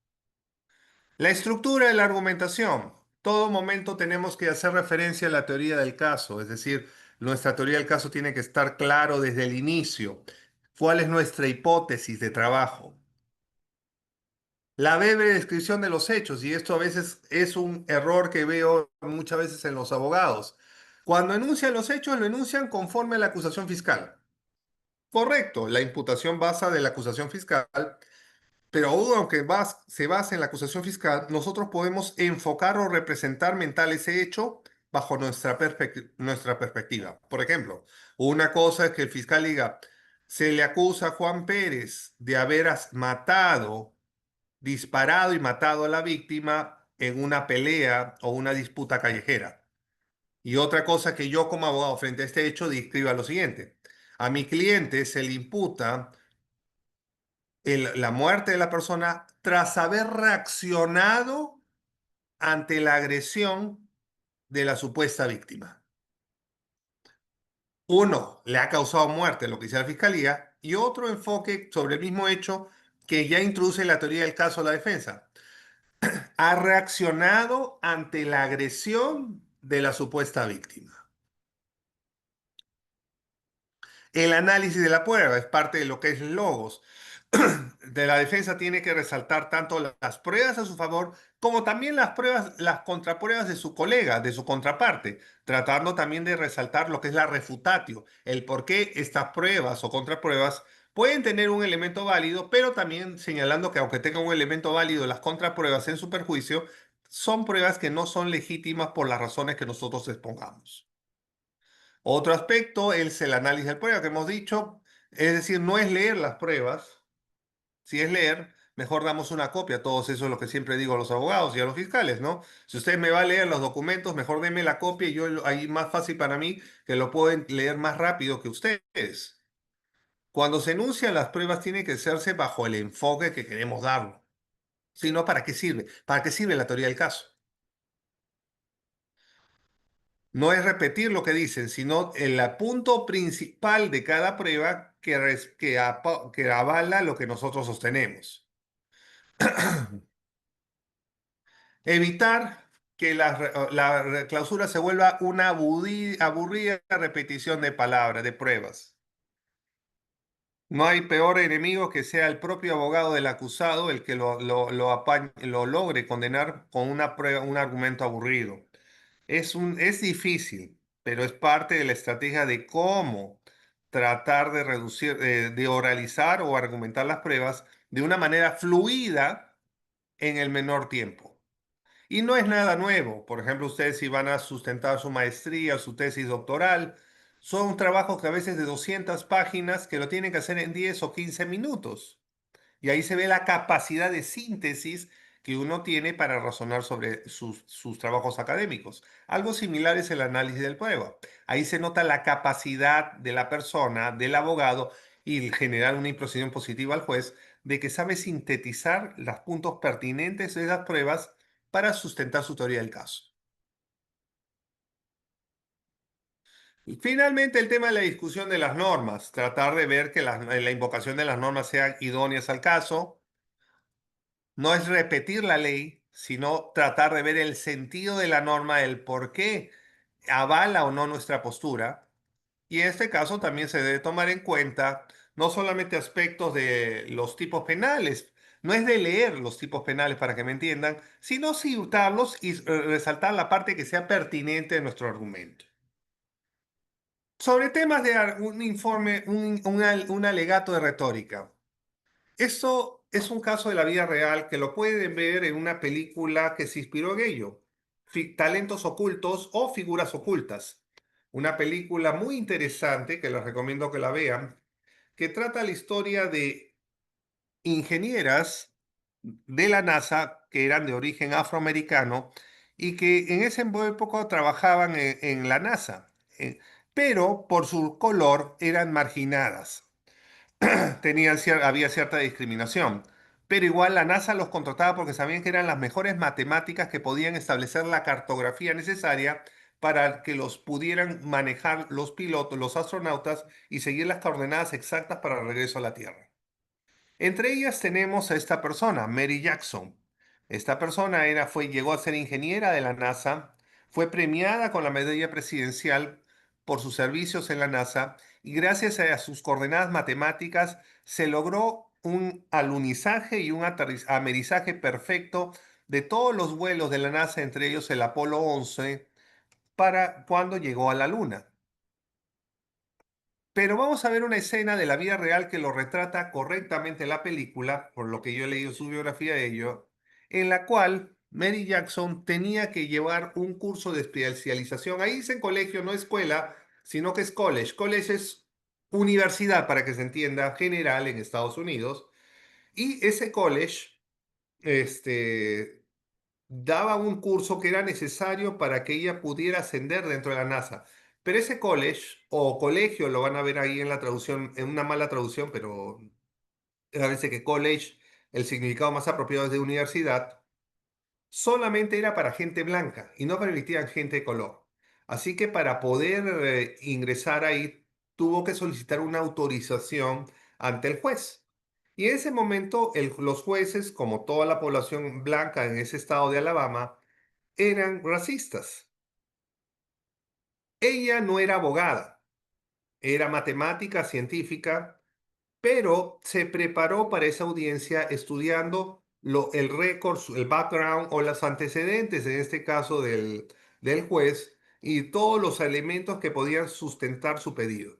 La estructura de la argumentación. Todo momento tenemos que hacer referencia a la teoría del caso, es decir, nuestra teoría del caso tiene que estar claro desde el inicio. ¿Cuál es nuestra hipótesis de trabajo? La breve descripción de los hechos, y esto a veces es un error que veo muchas veces en los abogados. Cuando enuncian los hechos, lo enuncian conforme a la acusación fiscal. Correcto, la imputación basa de la acusación fiscal, pero aún aunque se base en la acusación fiscal, nosotros podemos enfocar o representar mental ese hecho bajo nuestra perspectiva. Por ejemplo, una cosa es que el fiscal diga, se le acusa a Juan Pérez de haber matado, disparado y matado a la víctima en una pelea o una disputa callejera. Y otra cosa que yo como abogado frente a este hecho describa lo siguiente. A mi cliente se le imputa la muerte de la persona tras haber reaccionado ante la agresión de la supuesta víctima. Uno, le ha causado muerte, lo que dice la fiscalía, y otro enfoque sobre el mismo hecho que ya introduce la teoría del caso a la defensa. Ha reaccionado ante la agresión de la supuesta víctima. El análisis de la prueba es parte de lo que es logos. De la defensa tiene que resaltar tanto las pruebas a su favor como también las pruebas, las contrapruebas de su colega, de su contraparte, tratando también de resaltar lo que es la refutatio, el por qué estas pruebas o contrapruebas pueden tener un elemento válido, pero también señalando que aunque tengan un elemento válido, las contrapruebas en su perjuicio son pruebas que no son legítimas por las razones que nosotros expongamos. Otro aspecto es el análisis de prueba que hemos dicho, es decir, no es leer las pruebas. Si es leer, mejor damos una copia. Todos eso es lo que siempre digo a los abogados y a los fiscales, ¿no? Si usted me va a leer los documentos, mejor deme la copia y yo ahí más fácil para mí que lo pueden leer más rápido que ustedes. Cuando se enuncian las pruebas tiene que hacerse bajo el enfoque que queremos darlo. Si no, ¿para qué sirve? ¿Para qué sirve la teoría del caso? No es repetir lo que dicen, sino el punto principal de cada prueba que avala lo que nosotros sostenemos. Evitar que la clausura se vuelva una aburrida repetición de palabras, de pruebas. No hay peor enemigo que sea el propio abogado del acusado el que lo logre condenar con una prueba, un argumento aburrido. Es difícil, pero es parte de la estrategia de cómo tratar de reducir, de oralizar o argumentar las pruebas de una manera fluida en el menor tiempo. Y no es nada nuevo. Por ejemplo, ustedes si van a sustentar su maestría, su tesis doctoral, son trabajos que a veces de 200 páginas que lo tienen que hacer en 10 o 15 minutos. Y ahí se ve la capacidad de síntesis que uno tiene para razonar sobre sus trabajos académicos. Algo similar es el análisis del prueba. Ahí se nota la capacidad de la persona, del abogado, y generar una imposición positiva al juez de que sabe sintetizar los puntos pertinentes de las pruebas para sustentar su teoría del caso. Y finalmente, el tema de la discusión de las normas. Tratar de ver que la invocación de las normas sean idóneas al caso. No es repetir la ley, sino tratar de ver el sentido de la norma, el por qué avala o no nuestra postura. Y en este caso también se debe tomar en cuenta no solamente aspectos de los tipos penales, no es de leer los tipos penales para que me entiendan, sino citarlos y resaltar la parte que sea pertinente de nuestro argumento. Sobre temas de un informe, un alegato de retórica. Esto es un caso de la vida real que lo pueden ver en una película que se inspiró en ello. Talentos ocultos o figuras ocultas. Una película muy interesante que les recomiendo que la vean, que trata la historia de ingenieras de la NASA que eran de origen afroamericano y que en esa época trabajaban en la NASA, pero por su color eran marginadas. Había cierta discriminación, pero igual la NASA los contrataba porque sabían que eran las mejores matemáticas que podían establecer la cartografía necesaria para que los pudieran manejar los pilotos, los astronautas y seguir las coordenadas exactas para el regreso a la Tierra. Entre ellas tenemos a esta persona, Mary Jackson. Esta persona llegó a ser ingeniera de la NASA, fue premiada con la medalla presidencial por sus servicios en la NASA y gracias a sus coordenadas matemáticas se logró un alunizaje y un amerizaje perfecto de todos los vuelos de la NASA, entre ellos el Apolo 11, para cuando llegó a la Luna. Pero vamos a ver una escena de la vida real que lo retrata correctamente la película, por lo que yo he leído su biografía de ello, en la cual Mary Jackson tenía que llevar un curso de especialización. Ahí dice colegio, no escuela, sino que es college. College es universidad, para que se entienda, general en Estados Unidos. Y ese college, daba un curso que era necesario para que ella pudiera ascender dentro de la NASA. Pero ese college o colegio, lo van a ver ahí en la traducción, en una mala traducción, pero parece que college, el significado más apropiado es de universidad, solamente era para gente blanca y no permitían gente de color. Así que para poder ingresar ahí, tuvo que solicitar una autorización ante el juez. Y en ese momento los jueces, como toda la población blanca en ese estado de Alabama, eran racistas. Ella no era abogada, era matemática, científica, pero se preparó para esa audiencia estudiando el récord, el background o los antecedentes, en este caso del juez, y todos los elementos que podían sustentar su pedido.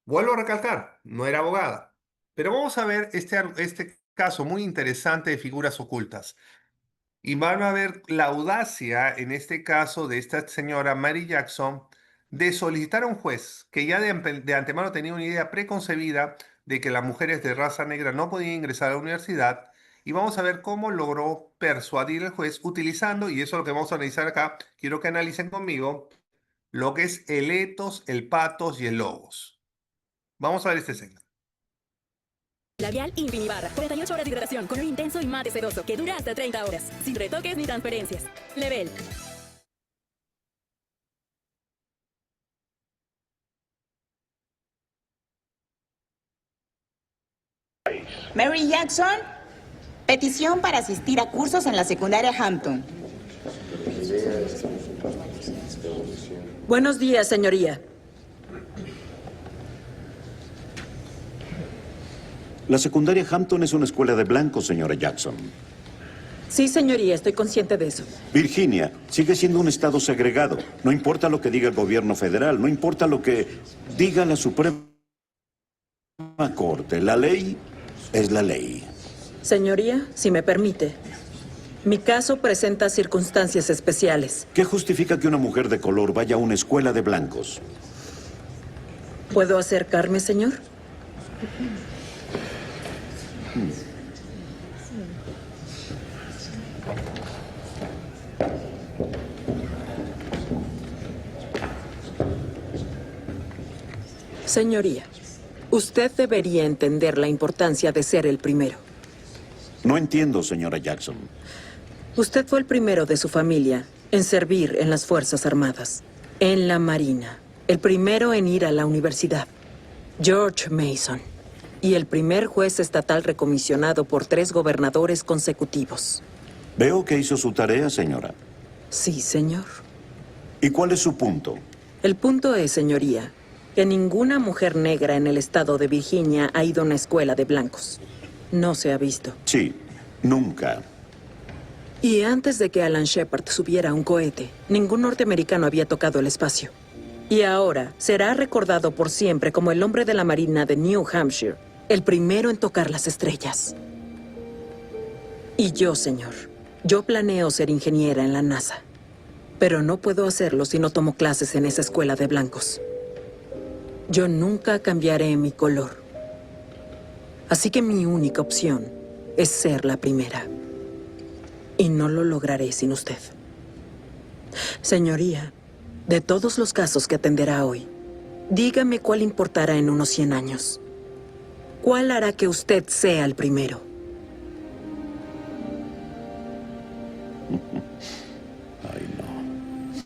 Vuelvo a recalcar, no era abogada. Pero vamos a ver este caso muy interesante de figuras ocultas. Y van a ver la audacia, en este caso, de esta señora Mary Jackson, de solicitar a un juez que ya de antemano tenía una idea preconcebida de que las mujeres de raza negra no podían ingresar a la universidad. Y vamos a ver cómo logró persuadir al juez utilizando, y eso es lo que vamos a analizar acá, quiero que analicen conmigo, lo que es el ethos, el pathos y el logos. Vamos a ver esta escena. Labial Infinibarra, 48 horas de hidratación con un intenso y mate sedoso que dura hasta 30 horas, sin retoques ni transferencias. Level. Mary Jackson, petición para asistir a cursos en la secundaria Hampton. Buenos días, señoría. La secundaria Hampton es una escuela de blancos, señora Jackson. Sí, señoría, estoy consciente de eso. Virginia sigue siendo un estado segregado. No importa lo que diga el gobierno federal, no importa lo que diga la Suprema Corte. La ley es la ley. Señoría, si me permite, mi caso presenta circunstancias especiales. ¿Qué justifica que una mujer de color vaya a una escuela de blancos? ¿Puedo acercarme, señor? Señoría, usted debería entender la importancia de ser el primero. No entiendo, señora Jackson. Usted fue el primero de su familia en servir en las Fuerzas Armadas, en la Marina, el primero en ir a la universidad, George Mason, y el primer juez estatal recomisionado por 3 gobernadores consecutivos. Veo que hizo su tarea, señora. Sí, señor. ¿Y cuál es su punto? El punto es, señoría, que ninguna mujer negra en el estado de Virginia ha ido a una escuela de blancos. No se ha visto. Sí, nunca. Y antes de que Alan Shepard subiera a un cohete, ningún norteamericano había tocado el espacio. Y ahora será recordado por siempre como el hombre de la Marina de New Hampshire, el primero en tocar las estrellas. Y yo, señor, yo planeo ser ingeniera en la NASA. Pero no puedo hacerlo si no tomo clases en esa escuela de blancos. Yo nunca cambiaré mi color. Así que mi única opción es ser la primera. Y no lo lograré sin usted. Señoría, de todos los casos que atenderá hoy, dígame cuál importará en unos 100 años. ¿Cuál hará que usted sea el primero? Ay, no.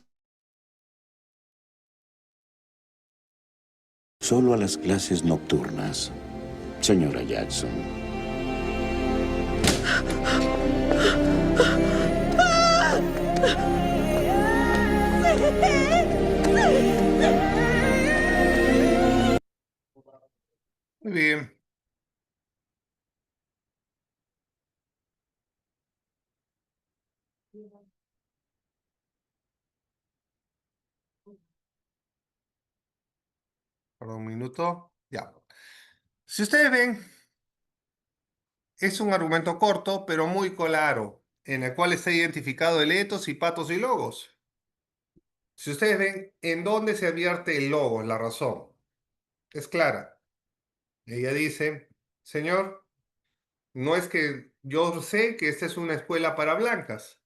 Solo a las clases nocturnas, señora Jackson. Muy bien. Por un minuto. Ya. Si ustedes ven, es un argumento corto, pero muy claro, en el cual está identificado el etos y patos y logos. Si ustedes ven, ¿en dónde se advierte el logo? La razón. Es clara. Ella dice, señor, no es que yo sé que esta es una escuela para blancas,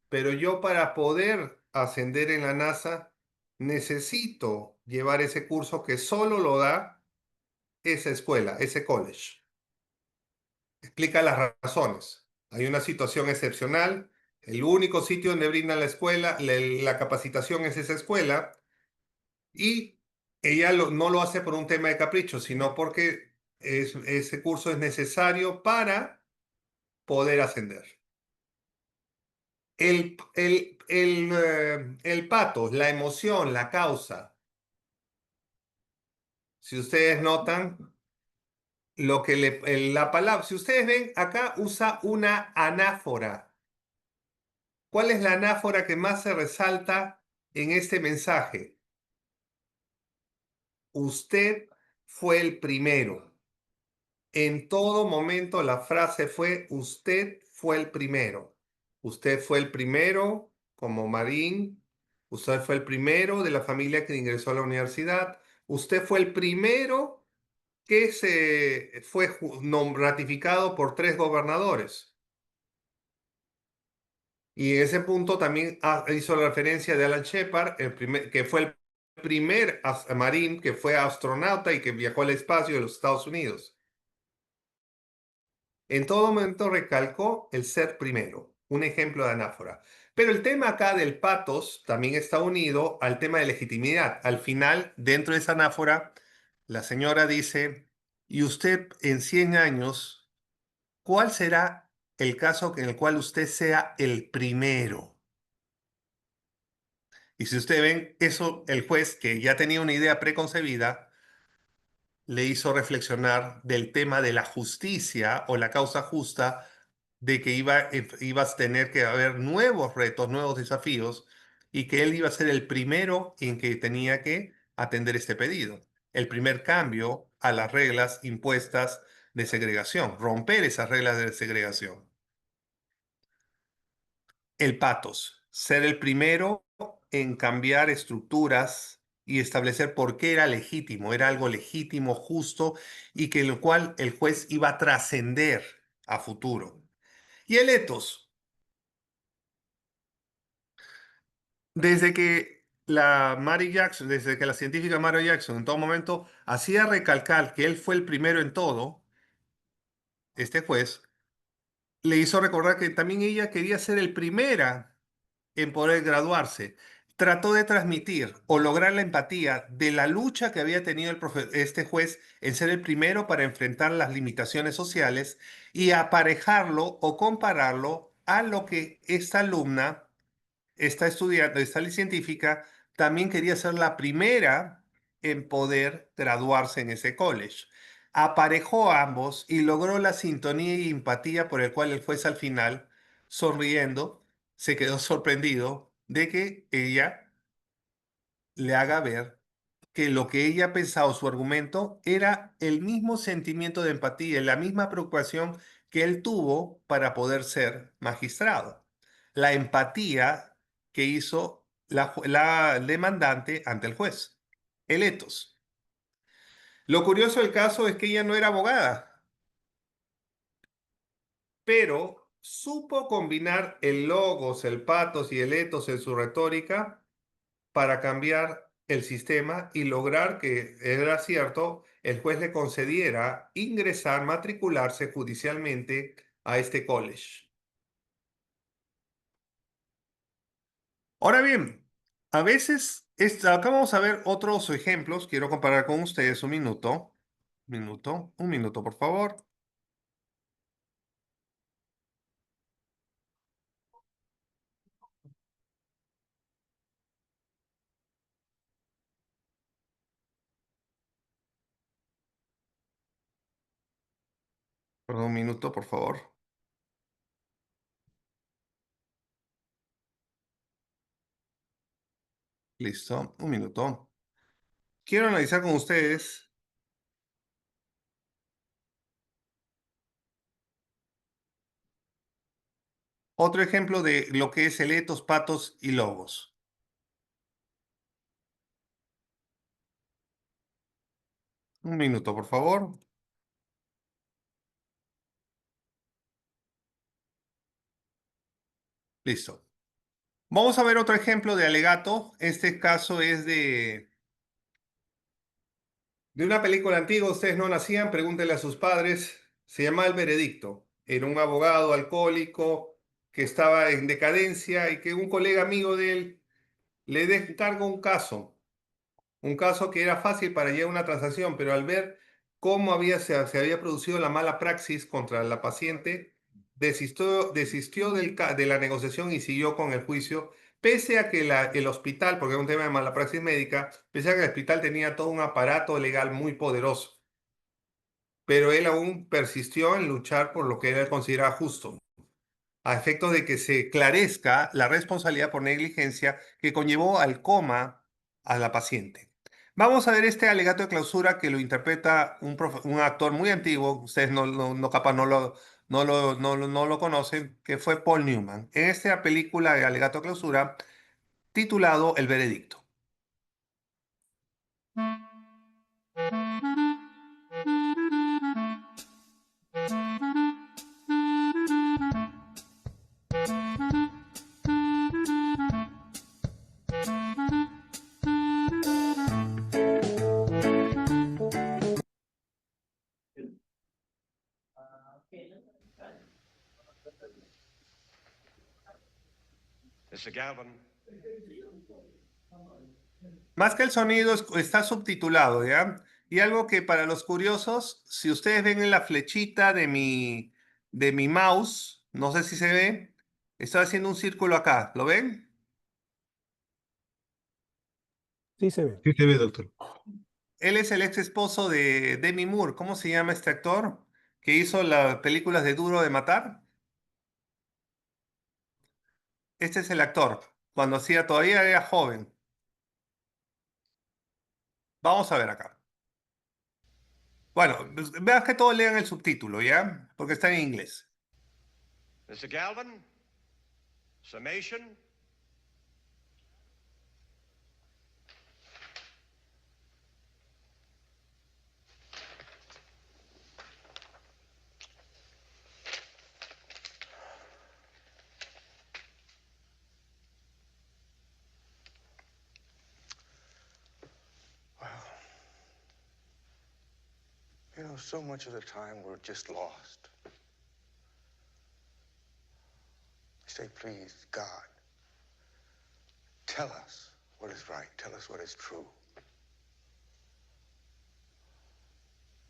pero yo para poder ascender en la NASA necesito llevar ese curso que solo lo da esa escuela, ese college. Explica las razones. Hay una situación excepcional. El único sitio donde brindan la escuela, la capacitación es esa escuela. Y ella no lo hace por un tema de capricho, sino porque ese curso es necesario para poder ascender. El pato, la emoción, la causa. Si ustedes notan, lo que la palabra, si ustedes ven, acá usa una anáfora. ¿Cuál es la anáfora que más se resalta en este mensaje? Usted fue el primero. En todo momento la frase fue, usted fue el primero. Usted fue el primero como Marín. Usted fue el primero de la familia que ingresó a la universidad. Usted fue el primero que se fue ratificado por 3 gobernadores. Y en ese punto también hizo la referencia de Alan Shepard, que fue el primer marín que fue astronauta y que viajó al espacio de los Estados Unidos. En todo momento recalcó el ser primero, un ejemplo de anáfora. Pero el tema acá del patos también está unido al tema de legitimidad. Al final, dentro de esa anáfora, la señora dice, y usted en 100 años, ¿cuál será el caso en el cual usted sea el primero? Y si ustedes ven, eso el juez, que ya tenía una idea preconcebida, le hizo reflexionar del tema de la justicia o la causa justa, de que ibas a tener que haber nuevos retos, nuevos desafíos, y que él iba a ser el primero en que tenía que atender este pedido. El primer cambio a las reglas impuestas de segregación, romper esas reglas de segregación. El patos, ser el primero en cambiar estructuras y establecer por qué era legítimo, era algo legítimo, justo, y que lo cual el juez iba a trascender a futuro. Y el etos, desde que desde que la científica Mary Jackson en todo momento hacía recalcar que él fue el primero en todo, este juez le hizo recordar que también ella quería ser el primera en poder graduarse. Trató de transmitir o lograr la empatía de la lucha que había tenido este juez en ser el primero para enfrentar las limitaciones sociales y aparejarlo o compararlo a lo que esta alumna, esta estudiante, esta científica, también quería ser la primera en poder graduarse en ese college. Aparejó a ambos y logró la sintonía y empatía por el cual el juez al final, sonriendo, se quedó sorprendido de que ella le haga ver que lo que ella pensaba, su argumento, era el mismo sentimiento de empatía, la misma preocupación que él tuvo para poder ser magistrado. La empatía que hizo la demandante ante el juez, el etos. Lo curioso del caso es que ella no era abogada, pero supo combinar el logos, el patos y el etos en su retórica para cambiar el sistema y lograr que, era cierto, el juez le concediera ingresar, matricularse judicialmente a este college. Ahora bien, a veces, acá vamos a ver otros ejemplos. Quiero comparar con ustedes un minuto. Un minuto, por favor. Perdón, un minuto, por favor. Listo, un minuto. Quiero analizar con ustedes otro ejemplo de lo que es el etos, patos y logos. Un minuto, por favor. Listo. Vamos a ver otro ejemplo de alegato. Este caso es de una película antigua. Ustedes no nacían, pregúntenle a sus padres. Se llama El Veredicto. Era un abogado alcohólico que estaba en decadencia y que un colega amigo de él le encargó un caso que era fácil para llevar una transacción, pero al ver cómo se había producido la mala praxis contra la paciente, desistió de la negociación y siguió con el juicio, pese a que el hospital, porque es un tema de mala praxis médica, pese a que el hospital tenía todo un aparato legal muy poderoso, pero él aún persistió en luchar por lo que él consideraba justo, a efectos de que se esclarezca la responsabilidad por negligencia que conllevó al coma a la paciente. Vamos a ver este alegato de clausura que lo interpreta un actor muy antiguo, ustedes capaz no lo conocen, que fue Paul Newman, en esta película de alegato de clausura titulado El Veredicto. Mr. Galvin. Más que el sonido, está subtitulado, ¿ya? Y algo que para los curiosos, si ustedes ven en la flechita de mi mouse, no sé si se ve, estoy haciendo un círculo acá, ¿lo ven? Sí se ve. Sí se ve, doctor. Él es el ex esposo de Demi Moore. ¿Cómo se llama este actor que hizo las películas de Duro de Matar? Este es el actor, cuando todavía era joven. Vamos a ver acá. Bueno, vean que todos lean el subtítulo, ¿ya? Porque está en inglés. Mr. Galvin, summation. You know, so much of the time we're just lost. Say, please, God, tell us what is right. Tell us what is true.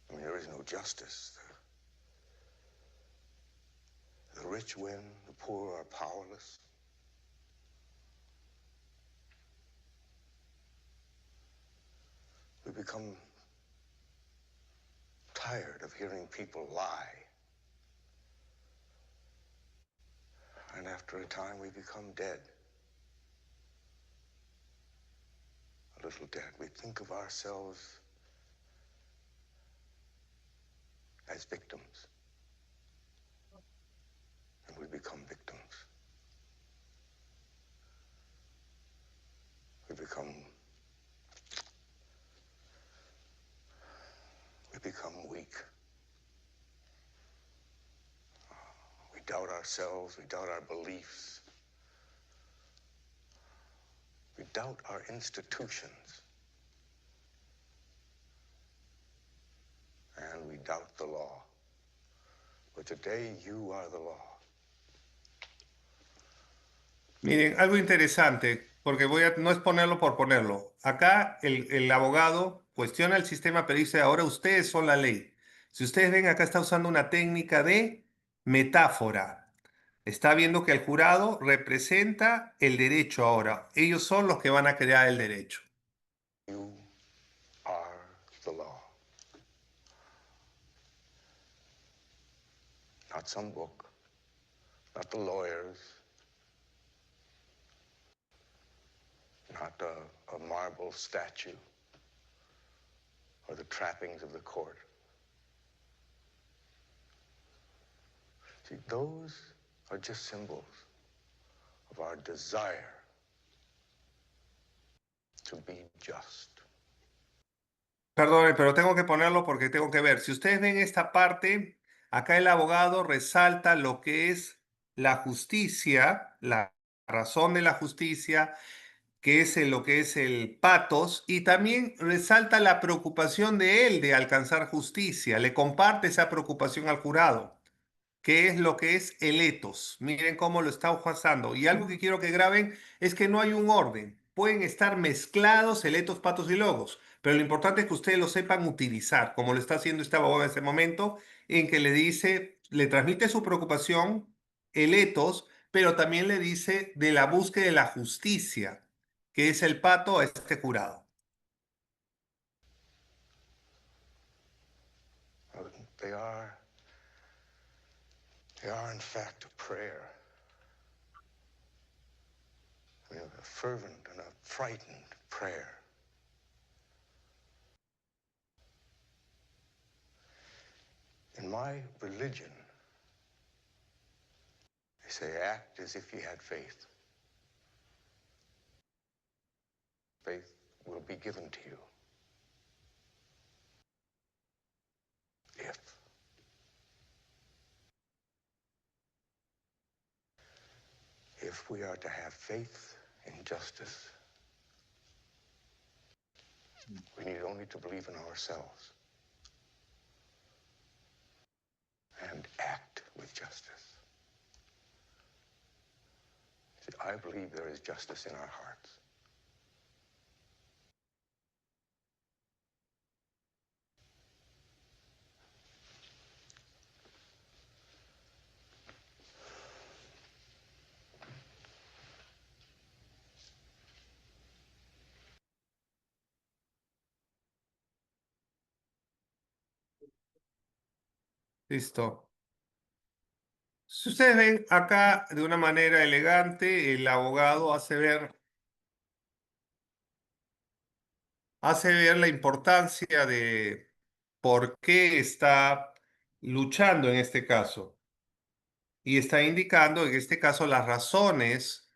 I mean, there is no justice. The rich win, the poor are powerless. We become tired of hearing people lie. And after a time, we become dead. A little dead. We think of ourselves as victims. And we become victims. we become weak. We doubt ourselves, we doubt our beliefs. We doubt our institutions. And we doubt the law. But today you are the law. Miren, algo interesante, porque no es ponerlo por ponerlo. Acá el abogado cuestiona el sistema, pero dice, ahora ustedes son la ley. Si ustedes ven, acá está usando una técnica de metáfora. Está viendo que el jurado representa el derecho ahora. Ellos son los que van a crear el derecho. You are the law. Not some book, not the lawyers, not a marble statue or the trappings of the court. See, those are just symbols of our desire to be just. Perdone, pero tengo que ponerlo porque tengo que ver. Si ustedes ven esta parte, acá el abogado resalta lo que es la justicia, la razón de la justicia, que es lo que es el patos, y también resalta la preocupación de él de alcanzar justicia. Le comparte esa preocupación al jurado, que es lo que es el etos. Miren cómo lo está usando. Y algo que quiero que graben es que no hay un orden. Pueden estar mezclados el etos, patos y logos, pero lo importante es que ustedes lo sepan utilizar, como lo está haciendo este abogado en este momento, en que le dice, le transmite su preocupación, el etos, pero también le dice de la búsqueda de la justicia, que es el pato a este jurado. They are in fact a prayer. I mean, a fervent and a frightened prayer. In my religion, they say act as if you had faith. Faith will be given to you. If we are to have faith in justice, we need only to believe in ourselves and act with justice. See, I believe there is justice in our hearts. Listo. Si ustedes ven acá de una manera elegante, el abogado hace ver la importancia de por qué está luchando en este caso. Y está indicando en este caso las razones.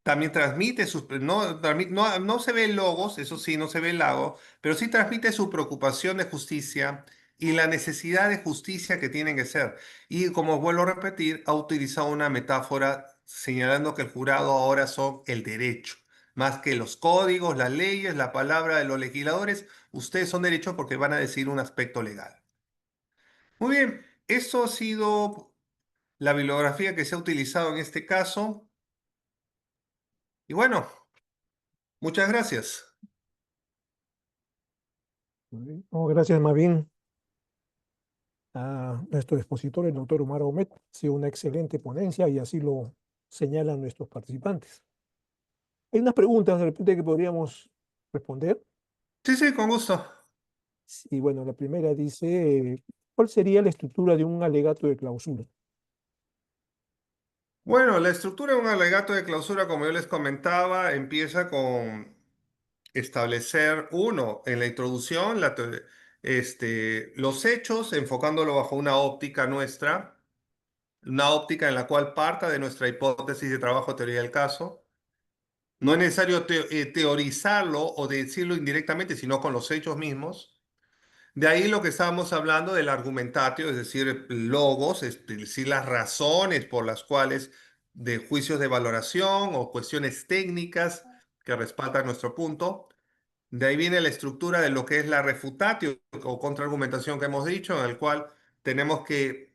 También transmite sus, no se ve logos, eso sí, no se ve el lago, pero sí transmite su preocupación de justicia y la necesidad de justicia que tienen que ser. Y como vuelvo a repetir, ha utilizado una metáfora señalando que el jurado ahora son el derecho, más que los códigos, las leyes, la palabra de los legisladores. Ustedes son derechos porque van a decir un aspecto legal. Muy bien, eso ha sido la bibliografía que se ha utilizado en este caso. Y bueno, muchas gracias. No, gracias más bien a nuestro expositor, el doctor Omar Omet. Ha sido una excelente ponencia y así lo señalan nuestros participantes. Hay unas preguntas de repente que podríamos responder. Sí, con gusto. Y bueno, la primera dice, ¿cuál sería la estructura de un alegato de clausura? Bueno, la estructura de un alegato de clausura, como yo les comentaba, empieza con establecer, uno, en la introducción, los hechos, enfocándolo bajo una óptica nuestra, una óptica en la cual parta de nuestra hipótesis de trabajo de teoría del caso. No es necesario teorizarlo o decirlo indirectamente, sino con los hechos mismos. De ahí lo que estábamos hablando del argumentatio, es decir, logos, es decir, las razones por las cuales de juicios de valoración o cuestiones técnicas que respaldan nuestro punto. De ahí viene la estructura de lo que es la refutatio o contraargumentación que hemos dicho, en el cual tenemos que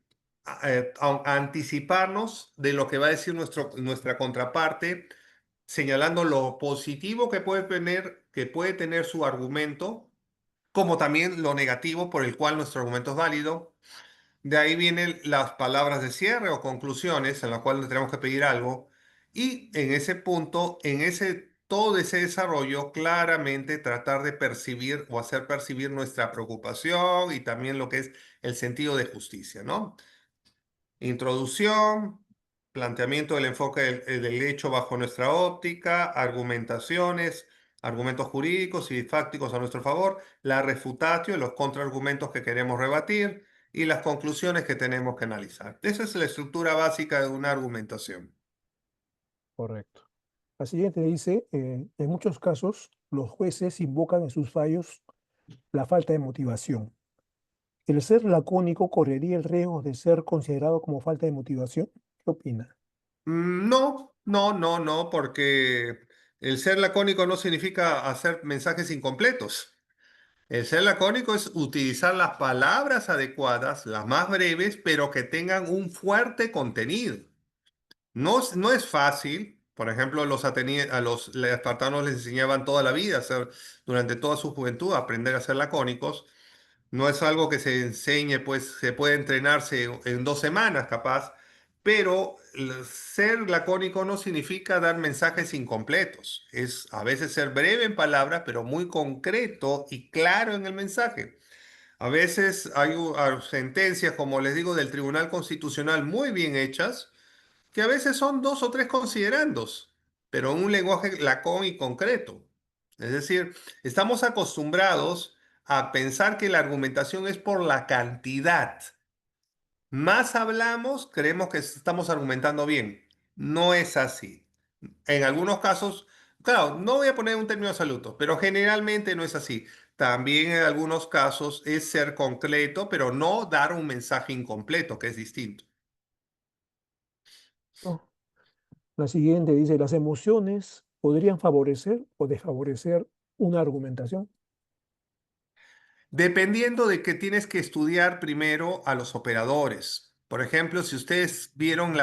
anticiparnos de lo que va a decir nuestra contraparte, señalando lo positivo que puede tener su argumento, como también lo negativo por el cual nuestro argumento es válido. De ahí vienen las palabras de cierre o conclusiones en las cuales tenemos que pedir algo. Y en ese punto, todo ese desarrollo, claramente tratar de percibir o hacer percibir nuestra preocupación y también lo que es el sentido de justicia, ¿no? Introducción, planteamiento del enfoque del hecho bajo nuestra óptica, argumentaciones, argumentos jurídicos y fácticos a nuestro favor, la refutatio, los contraargumentos que queremos rebatir y las conclusiones que tenemos que analizar. Esa es la estructura básica de una argumentación. Correcto. La siguiente dice, en muchos casos, los jueces invocan en sus fallos la falta de motivación. ¿El ser lacónico correría el riesgo de ser considerado como falta de motivación? ¿Qué opina? No, no, no, no, porque el ser lacónico no significa hacer mensajes incompletos. El ser lacónico es utilizar las palabras adecuadas, las más breves, pero que tengan un fuerte contenido. No es fácil. Por ejemplo, a los espartanos les enseñaban toda la vida, durante toda su juventud, a aprender a ser lacónicos. No es algo que se enseñe, pues se puede entrenarse en 2 semanas capaz, pero ser lacónico no significa dar mensajes incompletos. Es a veces ser breve en palabras, pero muy concreto y claro en el mensaje. A veces hay sentencias, como les digo, del Tribunal Constitucional muy bien hechas, que a veces son 2 o 3 considerandos, pero en un lenguaje lacón y concreto. Es decir, estamos acostumbrados a pensar que la argumentación es por la cantidad. Más hablamos, creemos que estamos argumentando bien. No es así. En algunos casos, claro, no voy a poner un término absoluto, pero generalmente no es así. También en algunos casos es ser concreto, pero no dar un mensaje incompleto, que es distinto. No. La siguiente dice, ¿las emociones podrían favorecer o desfavorecer una argumentación? Dependiendo de que tienes que estudiar primero a los operadores. Por ejemplo, si ustedes vieron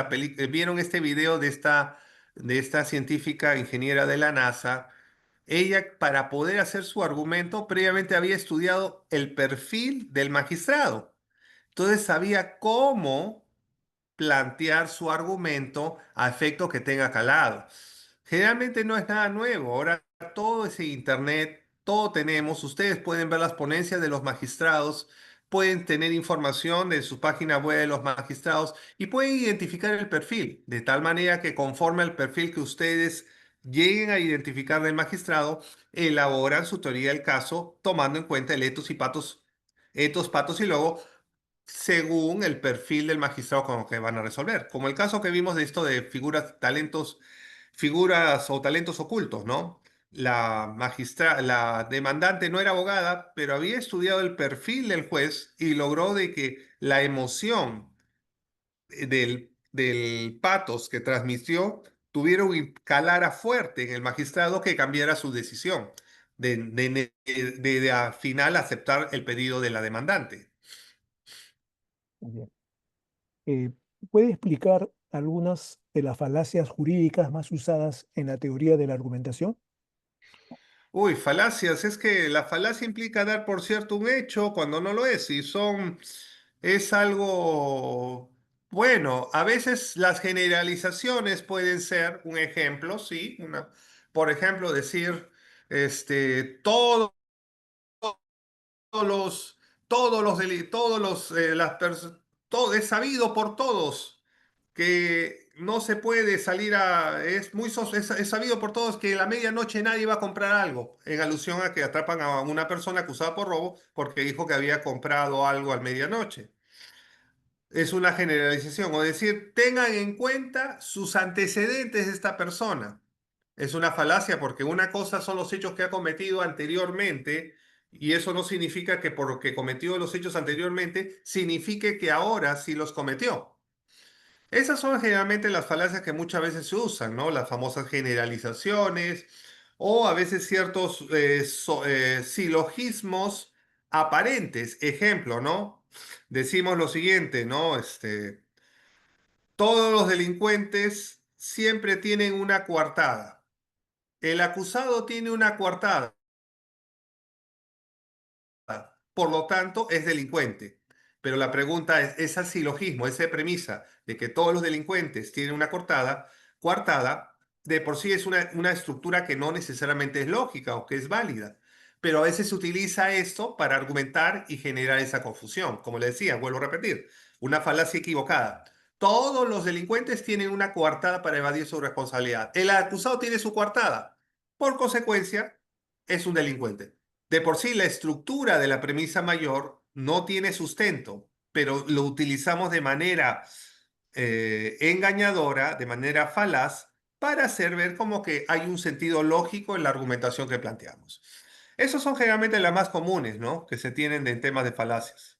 vieron este video de esta científica ingeniera de la NASA, ella para poder hacer su argumento previamente había estudiado el perfil del magistrado. Entonces sabía cómo plantear su argumento a efecto que tenga calado. Generalmente no es nada nuevo. Ahora todo ese internet, todo tenemos. Ustedes pueden ver las ponencias de los magistrados, pueden tener información de su página web de los magistrados y pueden identificar el perfil, de tal manera que conforme al perfil que ustedes lleguen a identificar del magistrado, elaboran su teoría del caso tomando en cuenta el etos, patos y logo según el perfil del magistrado con el que van a resolver. Como el caso que vimos de esto de figuras o talentos ocultos, ¿no? La demandante no era abogada, pero había estudiado el perfil del juez y logró de que la emoción del patos que transmitió tuviera un calara fuerte en el magistrado que cambiara su decisión de al final aceptar el pedido de la demandante. Bien. ¿Puede explicar algunas de las falacias jurídicas más usadas en la teoría de la argumentación? Uy, falacias. Es que la falacia implica dar por cierto un hecho cuando no lo es. Es algo, bueno, a veces las generalizaciones pueden ser un ejemplo, sí. Por ejemplo, decir, todos los, todos los, deli- todos los, las pers- todo es sabido por todos que no se puede salir es sabido por todos que a la medianoche nadie va a comprar algo, en alusión a que atrapan a una persona acusada por robo porque dijo que había comprado algo a medianoche. Es una generalización, o decir, tengan en cuenta sus antecedentes de esta persona. Es una falacia porque una cosa son los hechos que ha cometido anteriormente y eso no significa que porque cometió los hechos anteriormente, signifique que ahora sí los cometió. Esas son generalmente las falacias que muchas veces se usan, ¿no? Las famosas generalizaciones o a veces ciertos silogismos aparentes. Ejemplo, ¿no? Decimos lo siguiente, ¿no? Todos los delincuentes siempre tienen una coartada. El acusado tiene una coartada, por lo tanto es delincuente. Pero la pregunta es, ese silogismo, esa premisa de que todos los delincuentes tienen una coartada, de por sí es una estructura que no necesariamente es lógica o que es válida. Pero a veces se utiliza esto para argumentar y generar esa confusión. Como le decía, vuelvo a repetir, una falacia equivocada. Todos los delincuentes tienen una coartada para evadir su responsabilidad. El acusado tiene su coartada. Por consecuencia, es un delincuente. De por sí, la estructura de la premisa mayor no tiene sustento, pero lo utilizamos de manera engañadora, de manera falaz, para hacer ver como que hay un sentido lógico en la argumentación que planteamos. Esos son generalmente las más comunes, ¿no? Que se tienen en temas de falacias.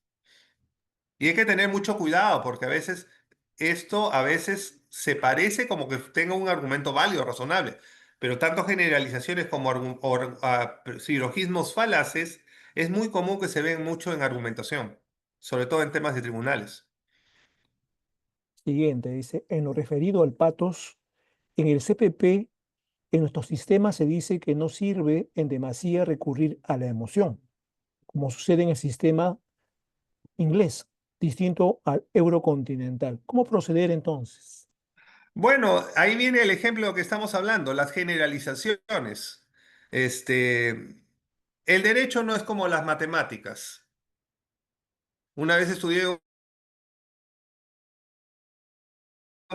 Y hay que tener mucho cuidado porque a veces esto a veces se parece como que tenga un argumento válido, razonable, pero tanto generalizaciones como silogismos falaces es muy común que se ven mucho en argumentación, sobre todo en temas de tribunales. Siguiente, dice, en lo referido al patos, en el CPP, en nuestro sistema se dice que no sirve en demasía recurrir a la emoción, como sucede en el sistema inglés, distinto al eurocontinental. ¿Cómo proceder entonces? Bueno, ahí viene el ejemplo que estamos hablando, las generalizaciones. El derecho no es como las matemáticas. Una vez estudié un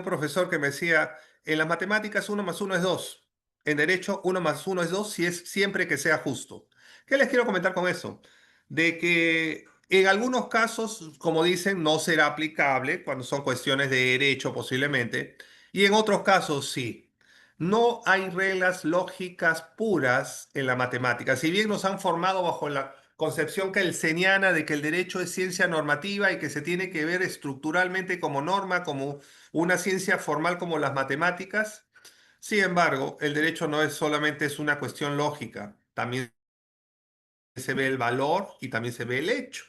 profesor que me decía, en las matemáticas 1 más 1 es 2. En derecho 1 más 1 es 2 si es siempre que sea justo. ¿Qué les quiero comentar con eso? De que en algunos casos, como dicen, no será aplicable cuando son cuestiones de derecho posiblemente, y en otros casos sí. No hay reglas lógicas puras en la matemática. Si bien nos han formado bajo la concepción kelseniana de que el derecho es ciencia normativa y que se tiene que ver estructuralmente como norma, como una ciencia formal como las matemáticas. Sin embargo, el derecho no es solamente es una cuestión lógica, también se ve el valor y también se ve el hecho.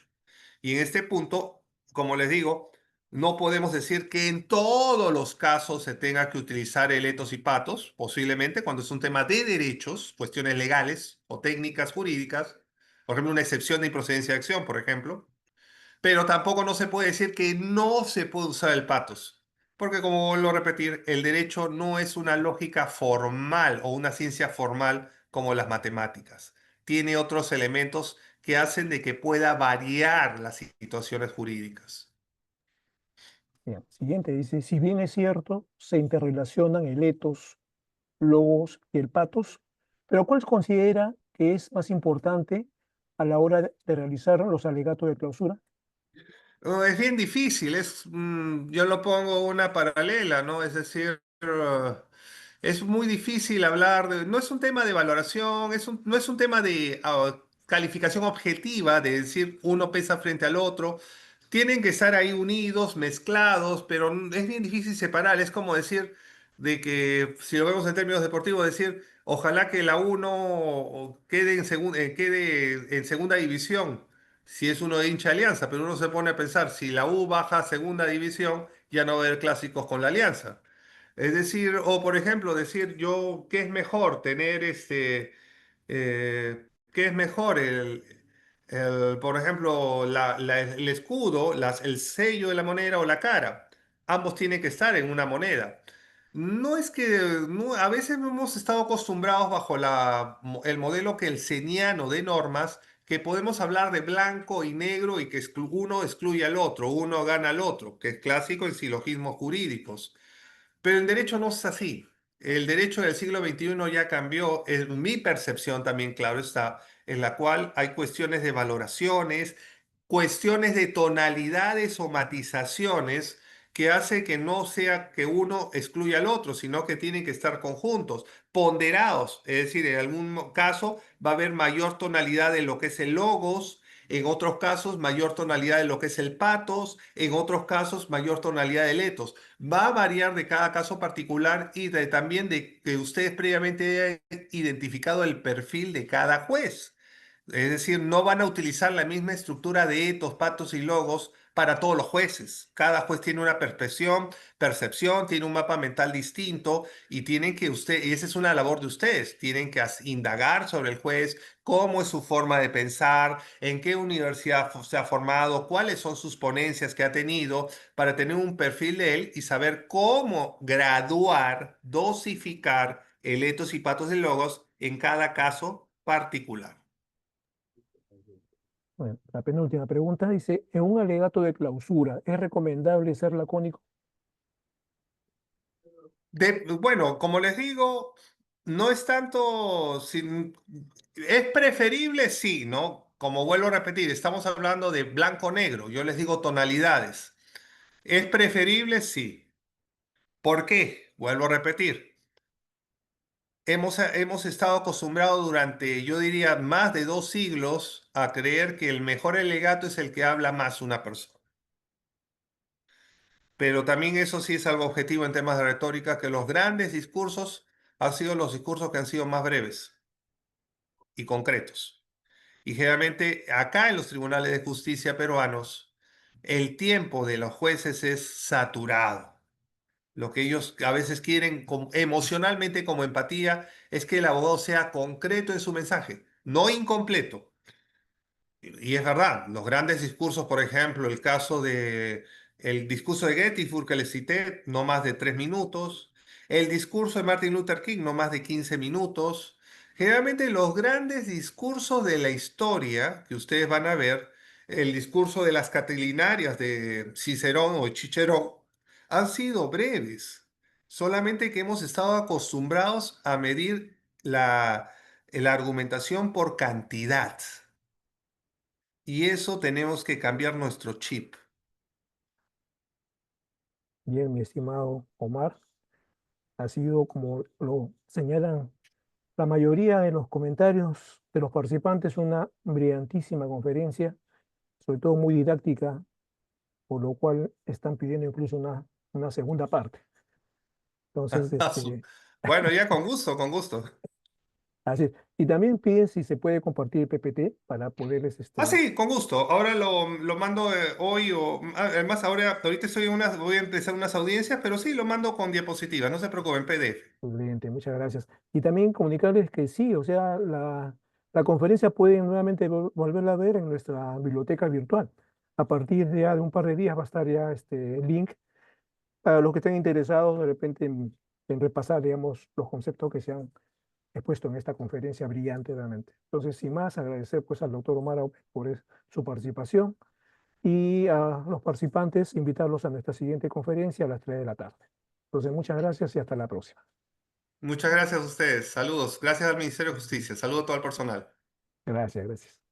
Y en este punto, como les digo, no podemos decir que en todos los casos se tenga que utilizar el etos y patos, posiblemente cuando es un tema de derechos, cuestiones legales o técnicas jurídicas, por ejemplo, una excepción de improcedencia de acción, por ejemplo. Pero tampoco no se puede decir que no se puede usar el patos, porque como vuelvo a repetir, el derecho no es una lógica formal o una ciencia formal como las matemáticas. Tiene otros elementos que hacen de que pueda variar las situaciones jurídicas. Bien, siguiente, dice, si bien es cierto, se interrelacionan el etos, logos y el patos, pero ¿cuál considera que es más importante a la hora de realizar los alegatos de clausura? Es bien difícil, yo lo pongo una paralela, ¿no? Es decir, es muy difícil hablar no es un tema de valoración, no es un tema de calificación objetiva, de decir uno pesa frente al otro. Tienen que estar ahí unidos, mezclados, pero es bien difícil separar. Es como decir de que, si lo vemos en términos deportivos, decir, ojalá que la uno quede en segunda división si es uno de hincha Alianza, pero uno se pone a pensar, si la U baja a segunda división, ya no va a haber clásicos con la Alianza. Es decir, o por ejemplo, decir yo, ¿qué es mejor? Tener ¿qué es mejor? Por ejemplo, el escudo, el sello de la moneda o la cara. Ambos tienen que estar en una moneda. No es que a veces hemos estado acostumbrados bajo el modelo kelseniano de normas que podemos hablar de blanco y negro y que uno excluye al otro, uno gana al otro, que es clásico en silogismos jurídicos. Pero el derecho no es así. El derecho del siglo XXI ya cambió, en mi percepción también, claro está, en la cual hay cuestiones de valoraciones, cuestiones de tonalidades o matizaciones que hace que no sea que uno excluya al otro, sino que tienen que estar conjuntos, ponderados. Es decir, en algún caso va a haber mayor tonalidad de lo que es el logos, en otros casos mayor tonalidad de lo que es el patos, en otros casos mayor tonalidad del etos. Va a variar de cada caso particular y también de que ustedes previamente hayan identificado el perfil de cada juez. Es decir, no van a utilizar la misma estructura de etos, patos y logos para todos los jueces. Cada juez tiene una percepción, tiene un mapa mental distinto y tienen que y esa es una labor de ustedes, tienen que indagar sobre el juez, cómo es su forma de pensar, en qué universidad se ha formado, cuáles son sus ponencias que ha tenido, para tener un perfil de él y saber cómo graduar, dosificar el etos y patos y logos en cada caso particular. Bueno, la penúltima pregunta dice, en un alegato de clausura, ¿es recomendable ser lacónico? Bueno, como les digo, no es tanto, es preferible, sí, ¿no? Como vuelvo a repetir, estamos hablando de blanco-negro, yo les digo tonalidades. ¿Es preferible? Sí. ¿Por qué? Vuelvo a repetir. Hemos estado acostumbrados durante, yo diría, más de 2 siglos a creer que el mejor alegato es el que habla más una persona. Pero también eso sí es algo objetivo en temas de retórica, que los grandes discursos han sido los discursos que han sido más breves y concretos. Y generalmente acá en los tribunales de justicia peruanos, el tiempo de los jueces es saturado. Lo que ellos a veces quieren emocionalmente como empatía es que el abogado sea concreto en su mensaje, no incompleto. Y es verdad, los grandes discursos, por ejemplo, el discurso de Gettysburg que les cité, no más de 3 minutos. El discurso de Martin Luther King, no más de 15 minutos. Generalmente los grandes discursos de la historia que ustedes van a ver, el discurso de las Catilinarias de Cicerón o Cicerón, han sido breves. Solamente que hemos estado acostumbrados a medir la argumentación por cantidad. Y eso tenemos que cambiar nuestro chip. Bien, mi estimado Omar, ha sido, como lo señalan la mayoría de los comentarios de los participantes, una brillantísima conferencia, sobre todo muy didáctica, por lo cual están pidiendo incluso una segunda parte. Entonces, Bueno, ya con gusto, con gusto. así es. Y también piden si se puede compartir el PPT para poderles... Sí, con gusto. Ahora lo mando hoy además ahorita voy a empezar unas audiencias, pero sí, lo mando con diapositivas, no se preocupen, PDF. Excelente, muchas gracias. Y también comunicarles que sí, o sea, la conferencia pueden nuevamente volverla a ver en nuestra biblioteca virtual. A partir ya de un par de días va a estar ya el link para los que estén interesados de repente en repasar, digamos, los conceptos que se han expuesto en esta conferencia brillante realmente. Entonces, sin más, agradecer pues al doctor Omar Aupe por su participación y a los participantes invitarlos a nuestra siguiente conferencia a las 3 de la tarde. Entonces, muchas gracias y hasta la próxima. Muchas gracias a ustedes. Saludos. Gracias al Ministerio de Justicia. Saludo a todo el personal. Gracias, gracias.